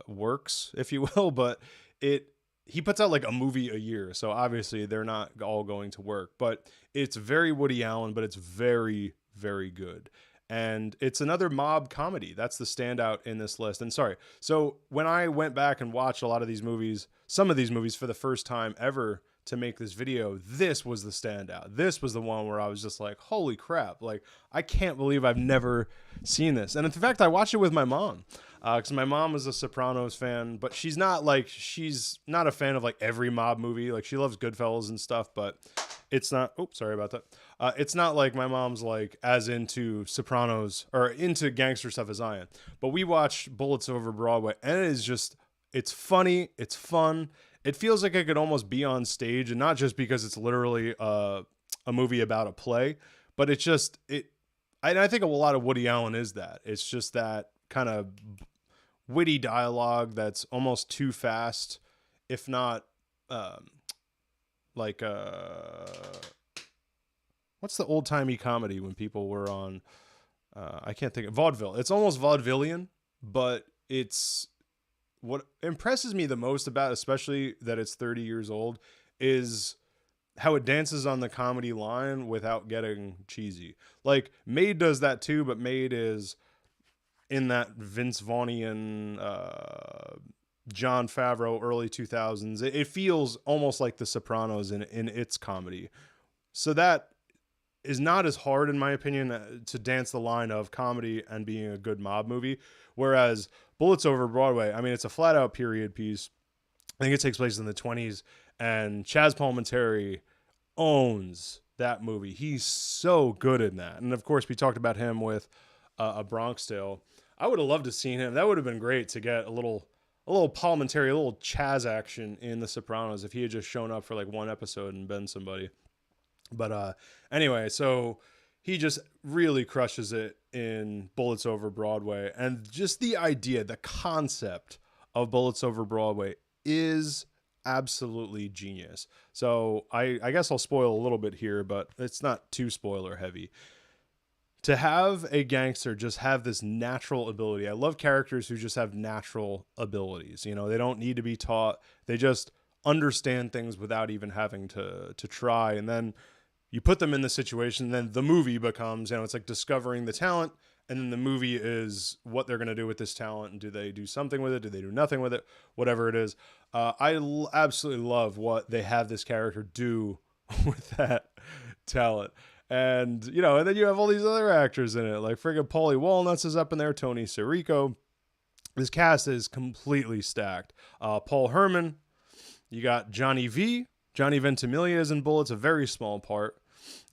works, if you will, but he puts out like a movie a year. So obviously they're not all going to work, but it's very Woody Allen, but it's very, very good. And it's another mob comedy. That's the standout in this list. And sorry. So when I went back and watched a lot of these movies, some of these movies for the first time ever to make this video, this was the standout. This was the one where I was just like, holy crap. Like, I can't believe I've never seen this. And in fact, I watched it with my mom, because my mom was a Sopranos fan, but she's not a fan of like every mob movie. Like, she loves Goodfellas and stuff, but it's not, sorry about that. It's not like my mom's like as into Sopranos or into gangster stuff as I am. But we watched Bullets Over Broadway, and it is just, it's funny, it's fun. It feels like it could almost be on stage, and not just because it's literally a movie about a play, but it's just, I think a lot of Woody Allen is that. It's just that kind of witty dialogue that's almost too fast, if not what's the old timey comedy when people were on? I can't think of vaudeville. It's almost vaudevillian, but it's what impresses me the most about, especially that it's 30 years old, is how it dances on the comedy line without getting cheesy. Like Made does that too, but Made is in that Vince Vaughnian, Jon Favreau early 2000s. It feels almost like The Sopranos in its comedy. So that is not as hard, in my opinion, to dance the line of comedy and being a good mob movie. Whereas Bullets Over Broadway, I mean, it's a flat out period piece. I think it takes place in the 20s, and Chaz Palminteri owns that movie. He's so good in that. And of course, we talked about him with A Bronx Tale. I would have loved to seen him. That would have been great to get a little Palminteri, a little Chaz action in The Sopranos if he had just shown up for like one episode and been somebody. But anyway, so he just really crushes it in Bullets Over Broadway. And just the idea, the concept of Bullets Over Broadway is absolutely genius. So I guess I'll spoil a little bit here, but it's not too spoiler heavy. To have a gangster just have this natural ability. I love characters who just have natural abilities. You know, they don't need to be taught. They just understand things without even having to try. And then you put them in the situation, then the movie becomes, you know, it's like discovering the talent, and then the movie is what they're going to do with this talent. And do they do something with it? Do they do nothing with it? Whatever it is. Absolutely love what they have this character do with that talent. And, you know, and then you have all these other actors in it, like friggin' Paulie Walnuts is up in there, Tony Sirico. This cast is completely stacked. Paul Herman, you got Johnny Ventimiglia is in Bullets, a very small part,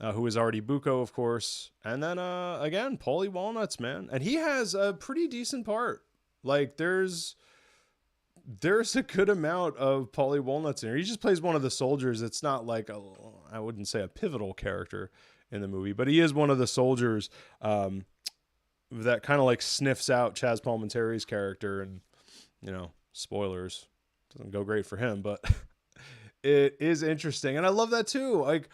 who is Artie Bucco, of course. And then, again, Paulie Walnuts, man. And he has a pretty decent part. Like, there's a good amount of Paulie Walnuts in here. He just plays one of the soldiers. It's not like I wouldn't say a pivotal character in the movie, but he is one of the soldiers that kind of like sniffs out Chaz Palminteri's character. And, you know, spoilers, doesn't go great for him, but it is interesting. And I love that too. Like,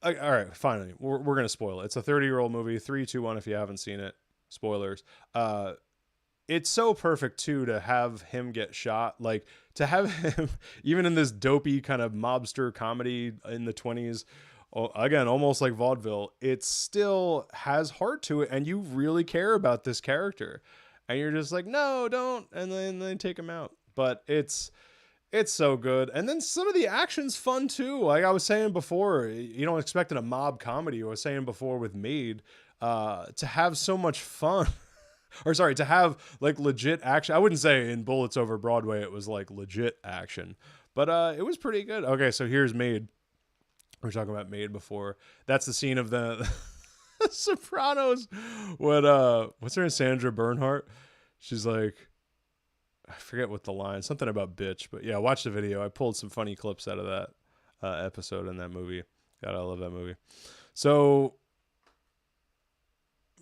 all right, finally, we're going to spoil it. It's a 30-year-old movie, 3, 2, 1 if you haven't seen it. spoilers. It's so perfect too to have him get shot, like to have him even in this dopey kind of mobster comedy in the 20s, again almost like vaudeville, it still has heart to it and you really care about this character and you're just like, no, don't, and then they take him out. But it's so good. And then some of the action's fun too. Like I was saying before, you don't expect in a mob comedy, I was saying before with Made, to have so much fun. Or sorry, to have like legit action. I wouldn't say in Bullets Over Broadway it was like legit action, but it was pretty good. Okay, so here's Made. We were talking about Made before. That's the scene of the Sopranos when what's her name, Sandra Bernhardt. She's like, I forget what the line, something about bitch, but yeah, watch the video. I pulled some funny clips out of that episode in that movie. God, I love that movie. So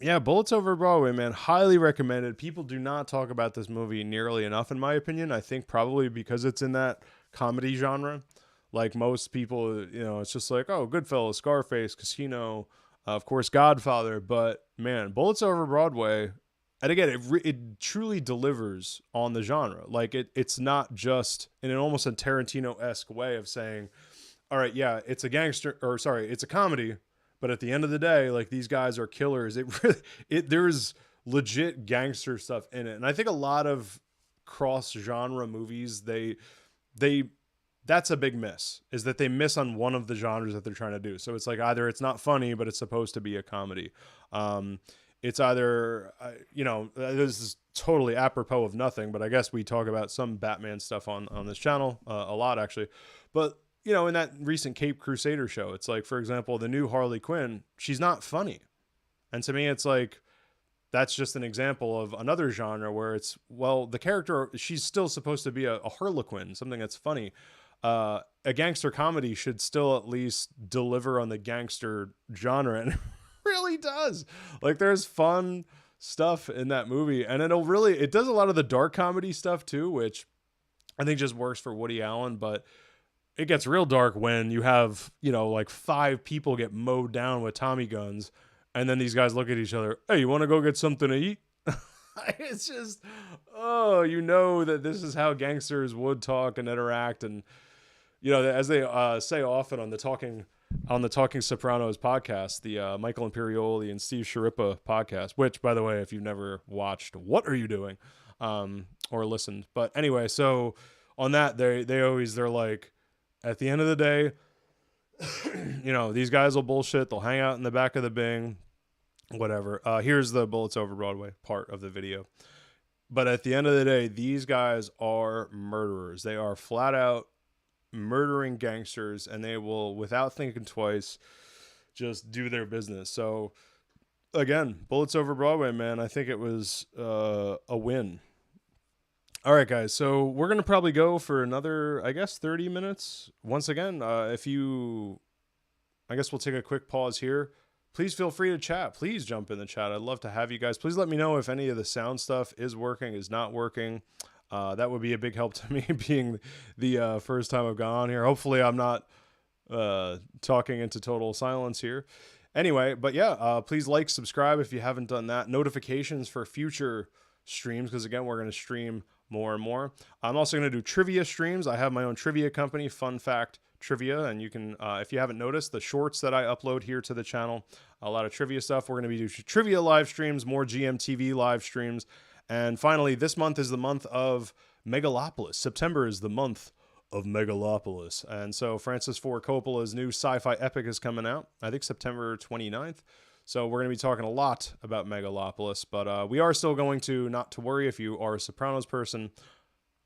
yeah, Bullets Over Broadway, man, highly recommended. People do not talk about this movie nearly enough, in my opinion. I think probably because it's in that comedy genre. Like most people, you know, it's just like, oh, Goodfellas, Scarface, Casino, of course, Godfather. But man, Bullets Over Broadway, and again, it truly delivers on the genre. Like it's not just in an almost a Tarantino-esque way of saying, all right, yeah, it's a gangster, or sorry, it's a comedy. But at the end of the day, like these guys are killers. There's legit gangster stuff in it. And I think a lot of cross genre movies, they that's a big miss, is that they miss on one of the genres that they're trying to do. So it's like either it's not funny, but it's supposed to be a comedy. It's either, this is totally apropos of nothing, but I guess we talk about some Batman stuff on this channel a lot actually. But you know, in that recent Cape Crusader show, it's like, for example, the new Harley Quinn, she's not funny. And to me, it's like, that's just an example of another genre where it's, well, the character, she's still supposed to be a harlequin, something that's funny. A gangster comedy should still at least deliver on the gangster genre, and it really does. Like, there's fun stuff in that movie, and it does a lot of the dark comedy stuff too, which I think just works for Woody Allen, but it gets real dark when you have, you know, like 5 people get mowed down with Tommy guns. And then these guys look at each other. Hey, you want to go get something to eat? It's just, oh, you know that this is how gangsters would talk and interact. And, you know, as they say often on the Talking Sopranos podcast, the Michael Imperioli and Steve Sciarippa podcast, which, by the way, if you've never watched, what are you doing? Or listened. But anyway, so on that, they're like, at the end of the day, you know, these guys will bullshit. They'll hang out in the back of the Bing, whatever. Here's the Bullets Over Broadway part of the video. But at the end of the day, these guys are murderers. They are flat out murdering gangsters, and they will, without thinking twice, just do their business. So, again, Bullets Over Broadway, man, I think it was a win. All right, guys, so we're going to probably go for another, I guess, 30 minutes. Once again, I guess we'll take a quick pause here. Please feel free to chat. Please jump in the chat. I'd love to have you guys. Please let me know if any of the sound stuff is working, is not working. That would be a big help to me, being the first time I've gone on here. Hopefully I'm not talking into total silence here. Anyway, but yeah, please like, subscribe if you haven't done that. Notifications for future streams, because again, we're going to stream more and more. I'm also going to do trivia streams. I have my own trivia company, Fun Fact Trivia, and you can, if you haven't noticed, the shorts that I upload here to the channel, a lot of trivia stuff. We're going to be doing trivia live streams, more GMTV live streams, and finally, this month is the month of Megalopolis. September is the month of Megalopolis, and so Francis Ford Coppola's new sci-fi epic is coming out, I think September 29th. So we're going to be talking a lot about Megalopolis, but we are still going to, not to worry if you are a Sopranos person,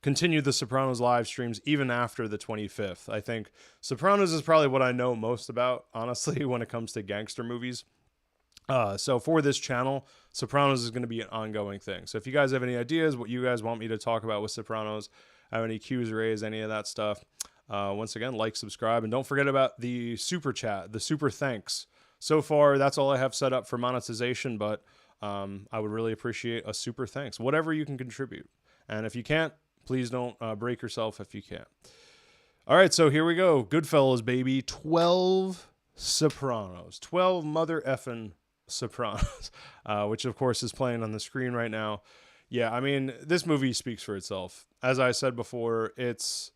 continue the Sopranos live streams even after the 25th. I think Sopranos is probably what I know most about, honestly, when it comes to gangster movies. So for this channel, Sopranos is going to be an ongoing thing. So if you guys have any ideas, what you guys want me to talk about with Sopranos, have any Q's raised, any of that stuff, once again, like, subscribe, and don't forget about the super chat, the super thanks. So far, that's all I have set up for monetization, but I would really appreciate a super thanks, whatever you can contribute. And if you can't, please don't break yourself if you can't. All right, so here we go. Goodfellas, baby. 12 Sopranos. 12 mother effing Sopranos, which of course is playing on the screen right now. Yeah, I mean, this movie speaks for itself. As I said before, it's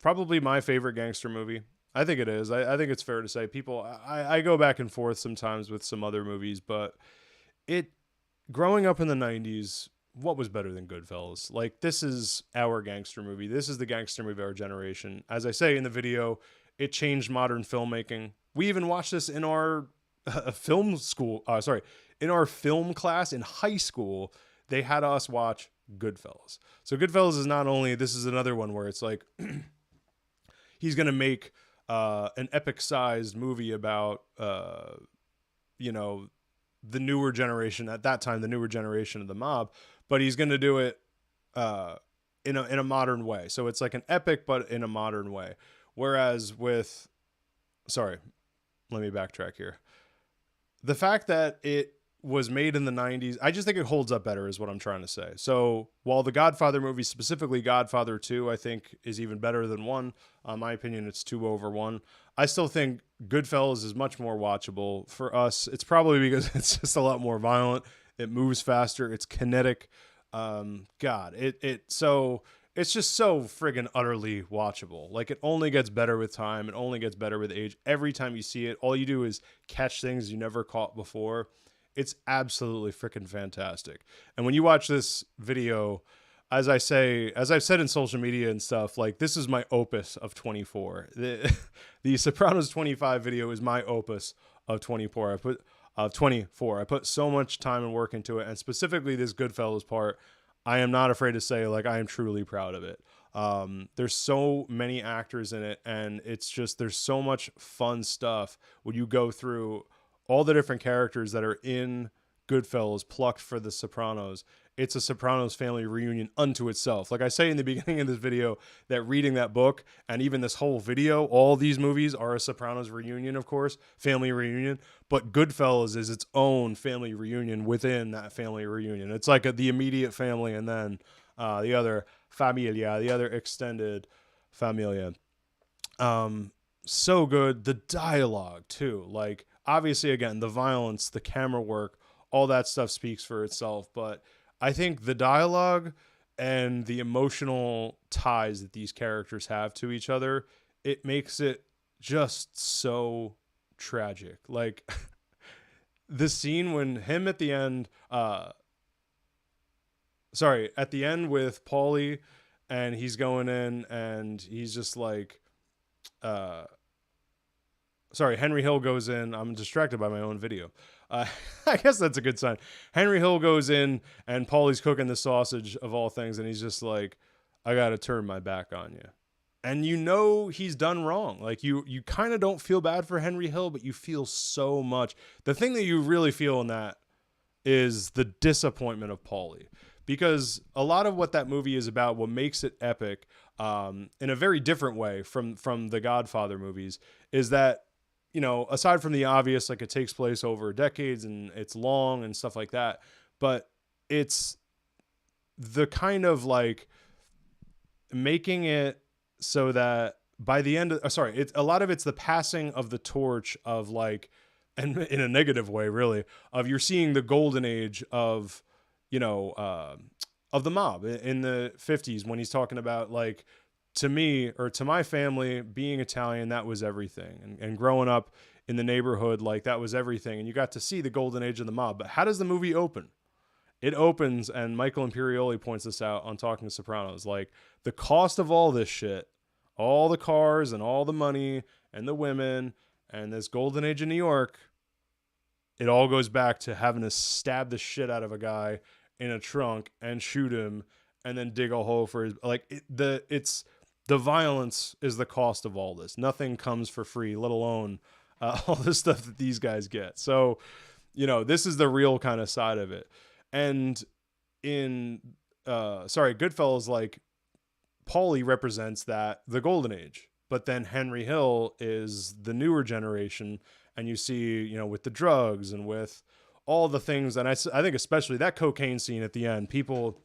probably my favorite gangster movie. I think it is. I think it's fair to say. People, I go back and forth sometimes with some other movies, but it, growing up in the 90s, what was better than Goodfellas? Like, this is our gangster movie. This is the gangster movie of our generation. As I say in the video, it changed modern filmmaking. We even watched this in our film school. In our film class in high school. They had us watch Goodfellas. So Goodfellas is not only, this is another one where it's like, he's going to make an epic-sized movie about, you know, the newer generation at that time, the newer generation of the mob, but he's going to do it in a modern way. So it's like an epic, but in a modern way. Whereas with, sorry, let me backtrack here. The fact that it was made in the 90s, I just think it holds up better is what I'm trying to say. So while the Godfather movie, specifically Godfather 2, I think is even better than 1. In my opinion, it's 2 over 1. I still think Goodfellas is much more watchable for us. It's probably because it's just a lot more violent. It moves faster. It's kinetic. So it's just so friggin' utterly watchable. Like, it only gets better with time. It only gets better with age. Every time you see it, all you do is catch things you never caught before. It's absolutely freaking fantastic. And when you watch this video, as I've said in social media and stuff, like, this is my opus of 24. The Sopranos 25 video is my opus of 24. I put so much time and work into it, and specifically this Goodfellas part, I am not afraid to say, like, I am truly proud of it. There's so many actors in it, and it's just, there's so much fun stuff when you go through all the different characters that are in Goodfellas plucked for the Sopranos. It's a Sopranos family reunion unto itself. Like I say in the beginning of this video, that reading that book and even this whole video, all these movies are a Sopranos reunion, of course, family reunion, but Goodfellas is its own family reunion within that family reunion. It's like the immediate family and then the other familia, the other extended familia. So good. The dialogue too, like, obviously, again, the violence, the camera work, all that stuff speaks for itself. But I think the dialogue and the emotional ties that these characters have to each other, it makes it just so tragic. Like, the scene when him at the end, at the end with Paulie, and he's going in and he's just like, Henry Hill goes in. I'm distracted by my own video. I guess that's a good sign. Henry Hill goes in, and Paulie's cooking the sausage of all things, and he's just like, I got to turn my back on you. And you know he's done wrong. Like, you kind of don't feel bad for Henry Hill, but you feel so much. The thing that you really feel in that is the disappointment of Paulie. Because a lot of what that movie is about, what makes it epic, in a very different way from the Godfather movies, is that, you know, aside from the obvious, like, it takes place over decades and it's long and stuff like that, but it's the kind of, like, making it so that by the end of, a lot of it's the passing of the torch of, like, and in a negative way, really, of you're seeing the golden age of, you know, of the mob in the 50s, when he's talking about, like, to me, or to my family, being Italian, that was everything. And growing up in the neighborhood, like, that was everything. And you got to see the golden age of the mob. But how does the movie open? It opens, and Michael Imperioli points this out on Talking Sopranos, like, the cost of all this shit, all the cars and all the money and the women and this golden age of New York, it all goes back to having to stab the shit out of a guy in a trunk and shoot him and then dig a hole for his, like, the violence is the cost of all this. Nothing comes for free, let alone all the stuff that these guys get. So, you know, this is the real kind of side of it. And in, Goodfellas, like, Paulie represents that, the golden age. But then Henry Hill is the newer generation. And you see, you know, with the drugs and with all the things. And I think especially that cocaine scene at the end, people,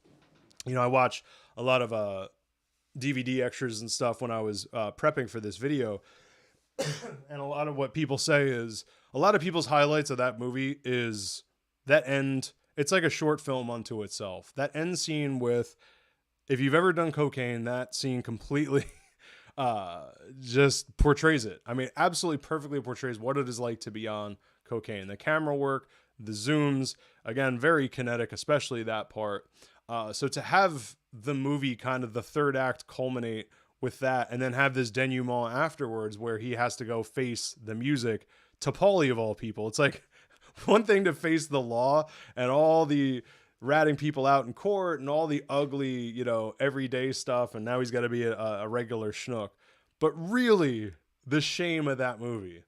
you know, I watch a lot of DVD extras and stuff when I was prepping for this video. And a lot of what people say is, a lot of people's highlights of that movie is that end. It's like a short film unto itself. That end scene with, if you've ever done cocaine, that scene completely just portrays it. I mean, absolutely perfectly portrays what it is like to be on cocaine. The camera work, the zooms, again, very kinetic, especially that part. So to have the movie kind of the third act culminate with that, and then have this denouement afterwards where he has to go face the music to Paulie of all people. It's like one thing to face the law and all the ratting people out in court and all the ugly, you know, everyday stuff, and now he's got to be a regular schnook. But really, the shame of that movie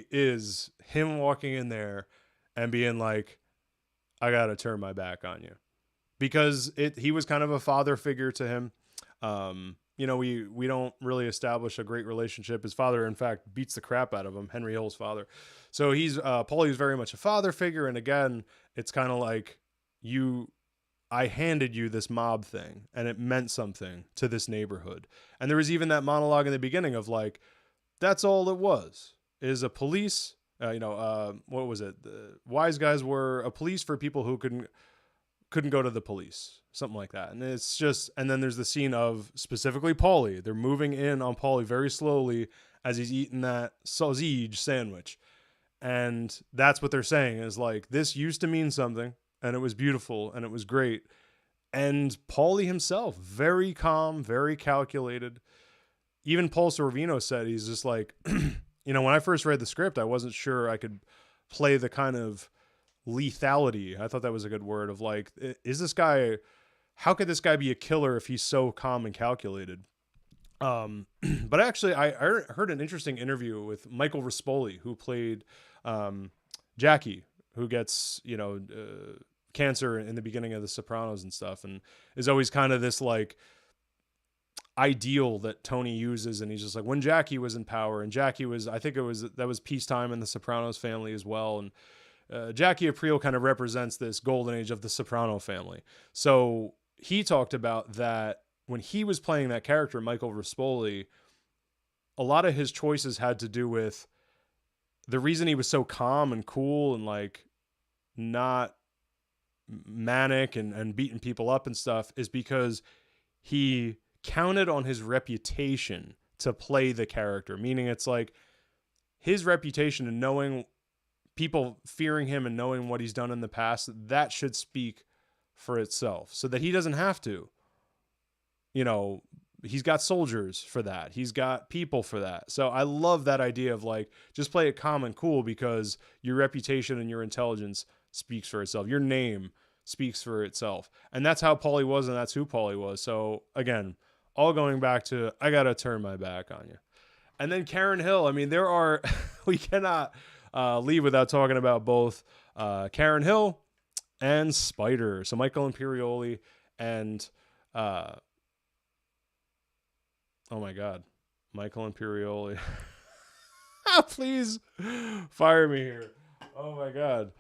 is him walking in there and being like, I gotta turn my back on you, because he was kind of a father figure to him. You know, we don't really establish a great relationship. His father, in fact, beats the crap out of him, Henry Hill's father. So Paulie's very much a father figure. And again, it's kind of like, I handed you this mob thing and it meant something to this neighborhood. And there was even that monologue in the beginning of like, that's all it was, is a police, what was it? The wise guys were a police for people who couldn't go to the police, something like that. And it's just, and then there's the scene of specifically Paulie. They're moving in on Paulie very slowly as he's eating that sausage sandwich. And that's what they're saying is like, this used to mean something and it was beautiful and it was great. And Paulie himself, very calm, very calculated. Even Paul Sorvino said, he's just like, you know, when I first read the script, I wasn't sure I could play the kind of lethality. I thought that was a good word of like, how could this guy be a killer if he's so calm and calculated? But actually I heard an interesting interview with Michael Rispoli, who played Jackie, who gets, cancer in the beginning of the Sopranos and stuff, and is always kind of this like ideal that Tony uses. And he's just like, when Jackie was in power, and Jackie was, I think that was peacetime in the Sopranos family as well. And Jackie Aprile kind of represents this golden age of the Soprano family. So he talked about that when he was playing that character, Michael Rispoli, a lot of his choices had to do with the reason he was so calm and cool and like not manic and beating people up and stuff is because he counted on his reputation to play the character. Meaning it's like his reputation and knowing people fearing him and knowing what he's done in the past, that should speak for itself so that he doesn't have to, he's got soldiers for that. He's got people for that. So I love that idea of like, just play it calm and cool because your reputation and your intelligence speaks for itself. Your name speaks for itself. And that's how Paulie was. And that's who Paulie was. So again, all going back to, I got to turn my back on you. And then Karen Hill. I mean, we cannot leave without talking about both Karen Hill and Spider. So Michael Imperioli and, oh my God, Michael Imperioli. Please fire me here. Oh my God.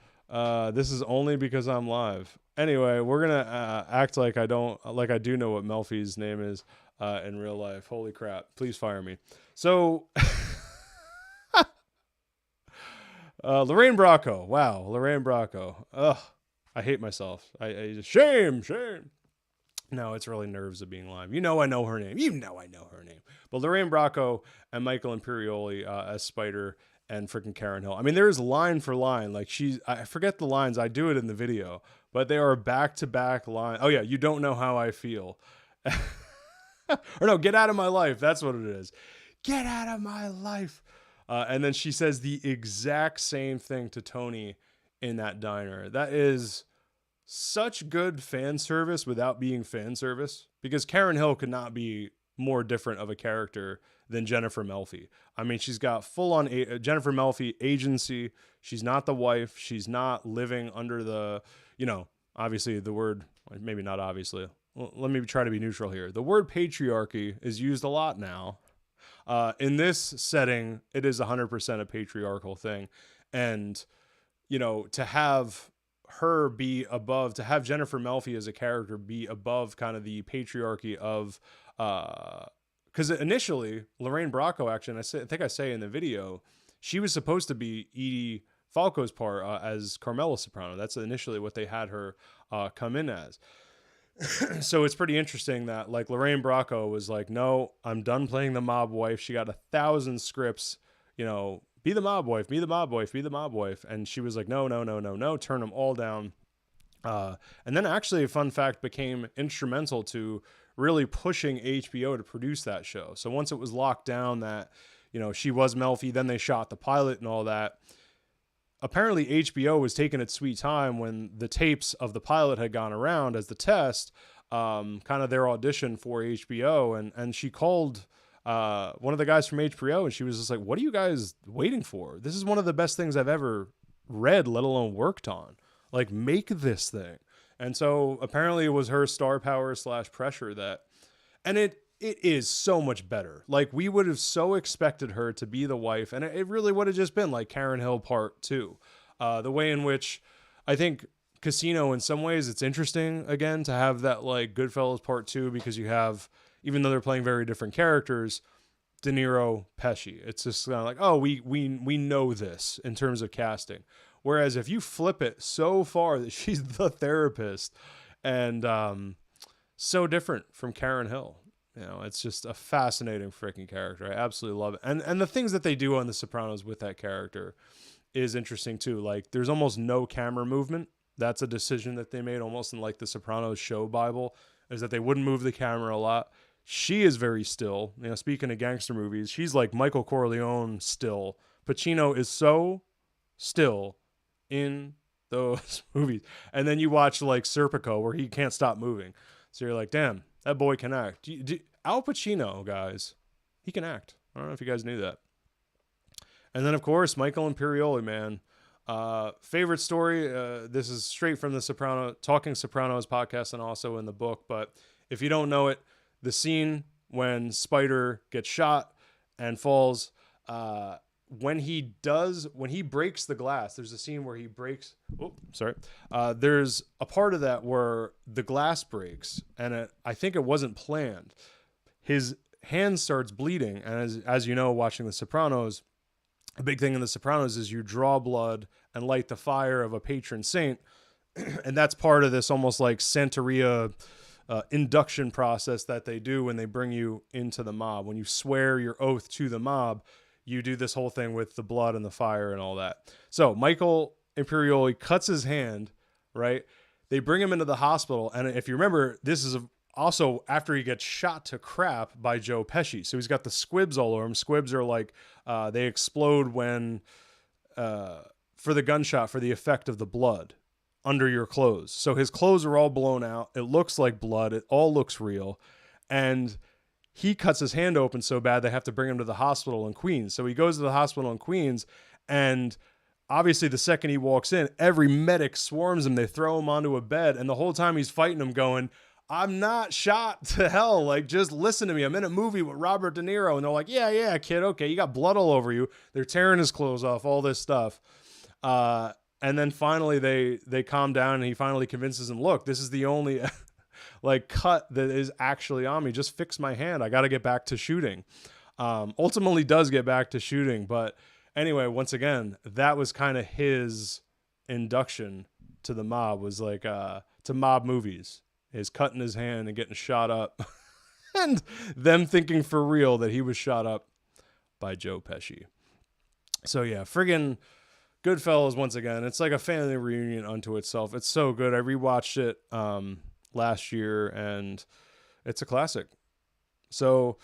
This is only because I'm live. Anyway, we're going to act like I do know what Melfi's name is in real life. Holy crap. Please fire me. So Lorraine Bracco. Wow. Lorraine Bracco. Ugh. I hate myself. I just shame. No, it's really nerves of being live. I know her name. But Lorraine Bracco and Michael Imperioli as Spider and freaking Karen Hill. I mean, there's line for line. Like I forget the lines. I do it in the video, but they are back-to-back line. Oh yeah, you don't know how I feel. Or no, get out of my life. That's what it is. Get out of my life. And then she says the exact same thing to Tony in that diner. That is such good fan service without being fan service, because Karen Hill could not be more different of a character than Jennifer Melfi. I mean, she's got full on Jennifer Melfi agency. She's not the wife. She's not living under the, obviously the word, maybe not obviously. Well, let me try to be neutral here. The word patriarchy is used a lot now. In this setting, it is 100% a patriarchal thing. And, to have her be above, to have Jennifer Melfi as a character be above kind of the patriarchy of, because initially Lorraine Bracco, actually, and I think I say in the video, she was supposed to be Edie Falco's part as Carmela Soprano. That's initially what they had her come in as. So it's pretty interesting that like Lorraine Bracco was like, no, I'm done playing the mob wife. She got 1,000 scripts, you know, be the mob wife, be the mob wife, be the mob wife. And she was like, no, no, no, no, no, turn them all down. And then actually, a fun fact, became instrumental to really pushing HBO to produce that show. So once it was locked down that, you know, she was Melfi, then they shot the pilot and all that. Apparently HBO was taking its sweet time when the tapes of the pilot had gone around as the test, kind of their audition for HBO. And she called one of the guys from HBO and she was just like, what are you guys waiting for? This is one of the best things I've ever read, let alone worked on. Like, make this thing. And so apparently it was her star power / pressure that, and it is so much better. Like, we would have so expected her to be the wife, and it really would have just been like Karen Hill Part 2. The way in which I think Casino, in some ways, it's interesting again to have that like Goodfellas Part 2, because you have, even though they're playing very different characters, De Niro, Pesci. It's just kind of like, oh, we know this in terms of casting. Whereas if you flip it so far that she's the therapist, and so different from Karen Hill, you know, it's just a fascinating freaking character. I absolutely love it. And the things that they do on The Sopranos with that character is interesting too. Like, there's almost no camera movement. That's a decision that they made almost in like the Sopranos show Bible, is that they wouldn't move the camera a lot. She is very still. You know, speaking of gangster movies, she's like Michael Corleone still. Pacino is so still in those movies. And then you watch like Serpico, where he can't stop moving. So you're like, damn, that boy can act. Al Pacino, guys, he can act. I don't know if you guys knew that. And then, of course, Michael Imperioli, man. Favorite story, this is straight from the Talking Sopranos podcast and also in the book. But if you don't know it, the scene when Spider gets shot and falls, when he breaks the glass, there's a scene where he breaks. Oh, sorry. There's a part of that where the glass breaks, and I think it wasn't planned. His hand starts bleeding, and as you know, watching The Sopranos, a big thing in The Sopranos is you draw blood and light the fire of a patron saint, and that's part of this almost like Santeria induction process that they do when they bring you into the mob. When you swear your oath to the mob, you do this whole thing with the blood and the fire and all that. So Michael Imperioli cuts his hand, right? They bring him into the hospital. And if you remember, this is also after he gets shot to crap by Joe Pesci. So he's got the squibs all over him. Squibs are like, they explode when, for the gunshot, for the effect of the blood under your clothes. So his clothes are all blown out. It looks like blood. It all looks real. And he cuts his hand open so bad they have to bring him to the hospital in Queens. So he goes to the hospital in Queens, and obviously the second he walks in, every medic swarms him. They throw him onto a bed, and the whole time he's fighting them going, I'm not shot to hell. Like, just listen to me. I'm in a movie with Robert De Niro. And they're like, yeah, kid. Okay, you got blood all over you. They're tearing his clothes off, all this stuff. And then finally they calm down, and he finally convinces him, look, this is the only like cut that is actually on me. Just fix my hand. I got to get back to shooting. Ultimately does get back to shooting. But anyway, once again, that was kind of his induction to the mob, was like to mob movies, is cutting his hand and getting shot up and them thinking for real that he was shot up by Joe Pesci. So yeah, friggin' Goodfellas, once again, it's like a family reunion unto itself. It's so good. I rewatched it last year, and it's a classic. So,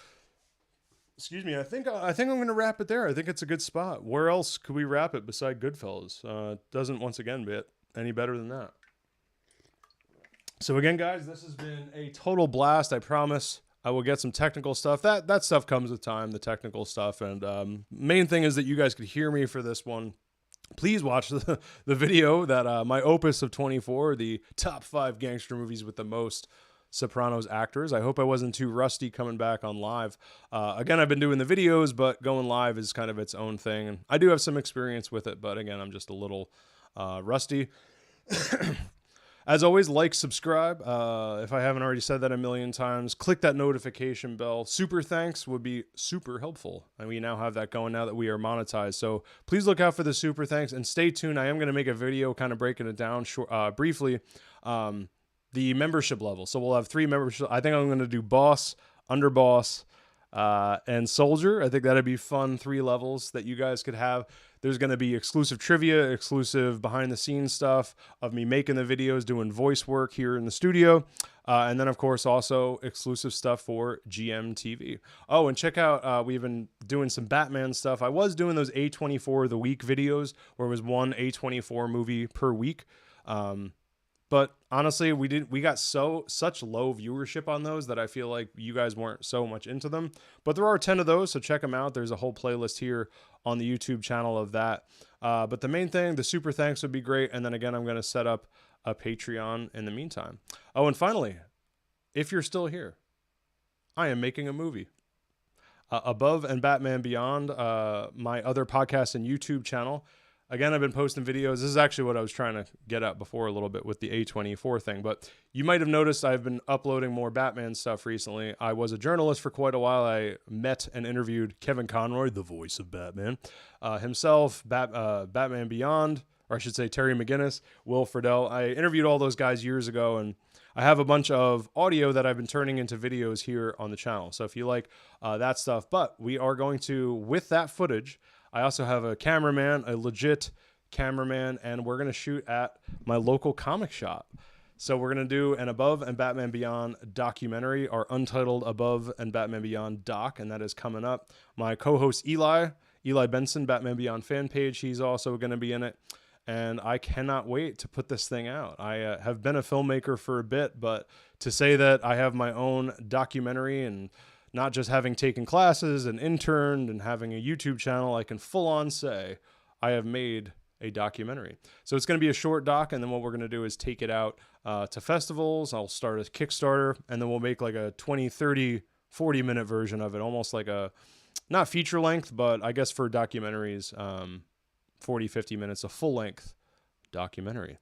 excuse me, I think I'm going to wrap it there. I think it's a good spot. Where else could we wrap it beside Goodfellas? It doesn't, once again, get any better than that. So again, guys, this has been a total blast. I promise I will get some technical stuff. That stuff comes with time, the technical stuff. And main thing is that you guys could hear me for this one. Please watch the video that my opus of 24, the top 5 gangster movies with the most Sopranos actors. I hope I wasn't too rusty coming back on live. Again, I've been doing the videos, but going live is kind of its own thing. And I do have some experience with it, but again, I'm just a little rusty. As always, like, subscribe. If I haven't already said that a million times, click that notification bell. Super thanks would be super helpful. And we now have that going now that we are monetized. So please look out for the super thanks and stay tuned. I am going to make a video kind of breaking it down briefly. The membership level. So we'll have 3 memberships. I think I'm going to do boss, underboss, and soldier. I think that'd be fun 3 levels that you guys could have. There's going to be exclusive trivia, exclusive behind the scenes stuff of me making the videos, doing voice work here in the studio. And then, of course, also exclusive stuff for GMTV. Oh, and check out, we've been doing some Batman stuff. I was doing those A24 the week videos where it was one A24 movie per week. But honestly, we got such low viewership on those that I feel like you guys weren't so much into them. But there are 10 of those, so check them out. There's a whole playlist here on the YouTube channel of that. But the main thing, the super thanks would be great. And then again, I'm going to set up a Patreon in the meantime. Oh, and finally, if you're still here, I am making a movie. Above and Batman Beyond, my other podcast and YouTube channel. Again, I've been posting videos. This is actually what I was trying to get at before a little bit with the A24 thing. But you might have noticed I've been uploading more Batman stuff recently. I was a journalist for quite a while. I met and interviewed Kevin Conroy, the voice of Batman, himself, Batman Beyond, or I should say Terry McGinnis, Will Friedle. I interviewed all those guys years ago, and I have a bunch of audio that I've been turning into videos here on the channel. So if you like that stuff, but we are going to, with that footage, I also have a cameraman, a legit cameraman, and we're going to shoot at my local comic shop. So we're going to do an Above and Batman Beyond documentary, our untitled Above and Batman Beyond doc, and that is coming up. My co-host Eli Benson, Batman Beyond fan page, he's also going to be in it. And I cannot wait to put this thing out. I have been a filmmaker for a bit, but to say that I have my own documentary and not just having taken classes and interned and having a YouTube channel, I can full on say I have made a documentary. So it's going to be a short doc, and then what we're going to do is take it out to festivals. I'll start a Kickstarter, and then we'll make like a 20, 30, 40-minute version of it, almost like a, not feature length, but I guess for documentaries, 40, 50 minutes, a full-length documentary.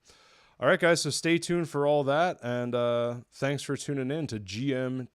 All right, guys, so stay tuned for all that, and thanks for tuning in to GMTV.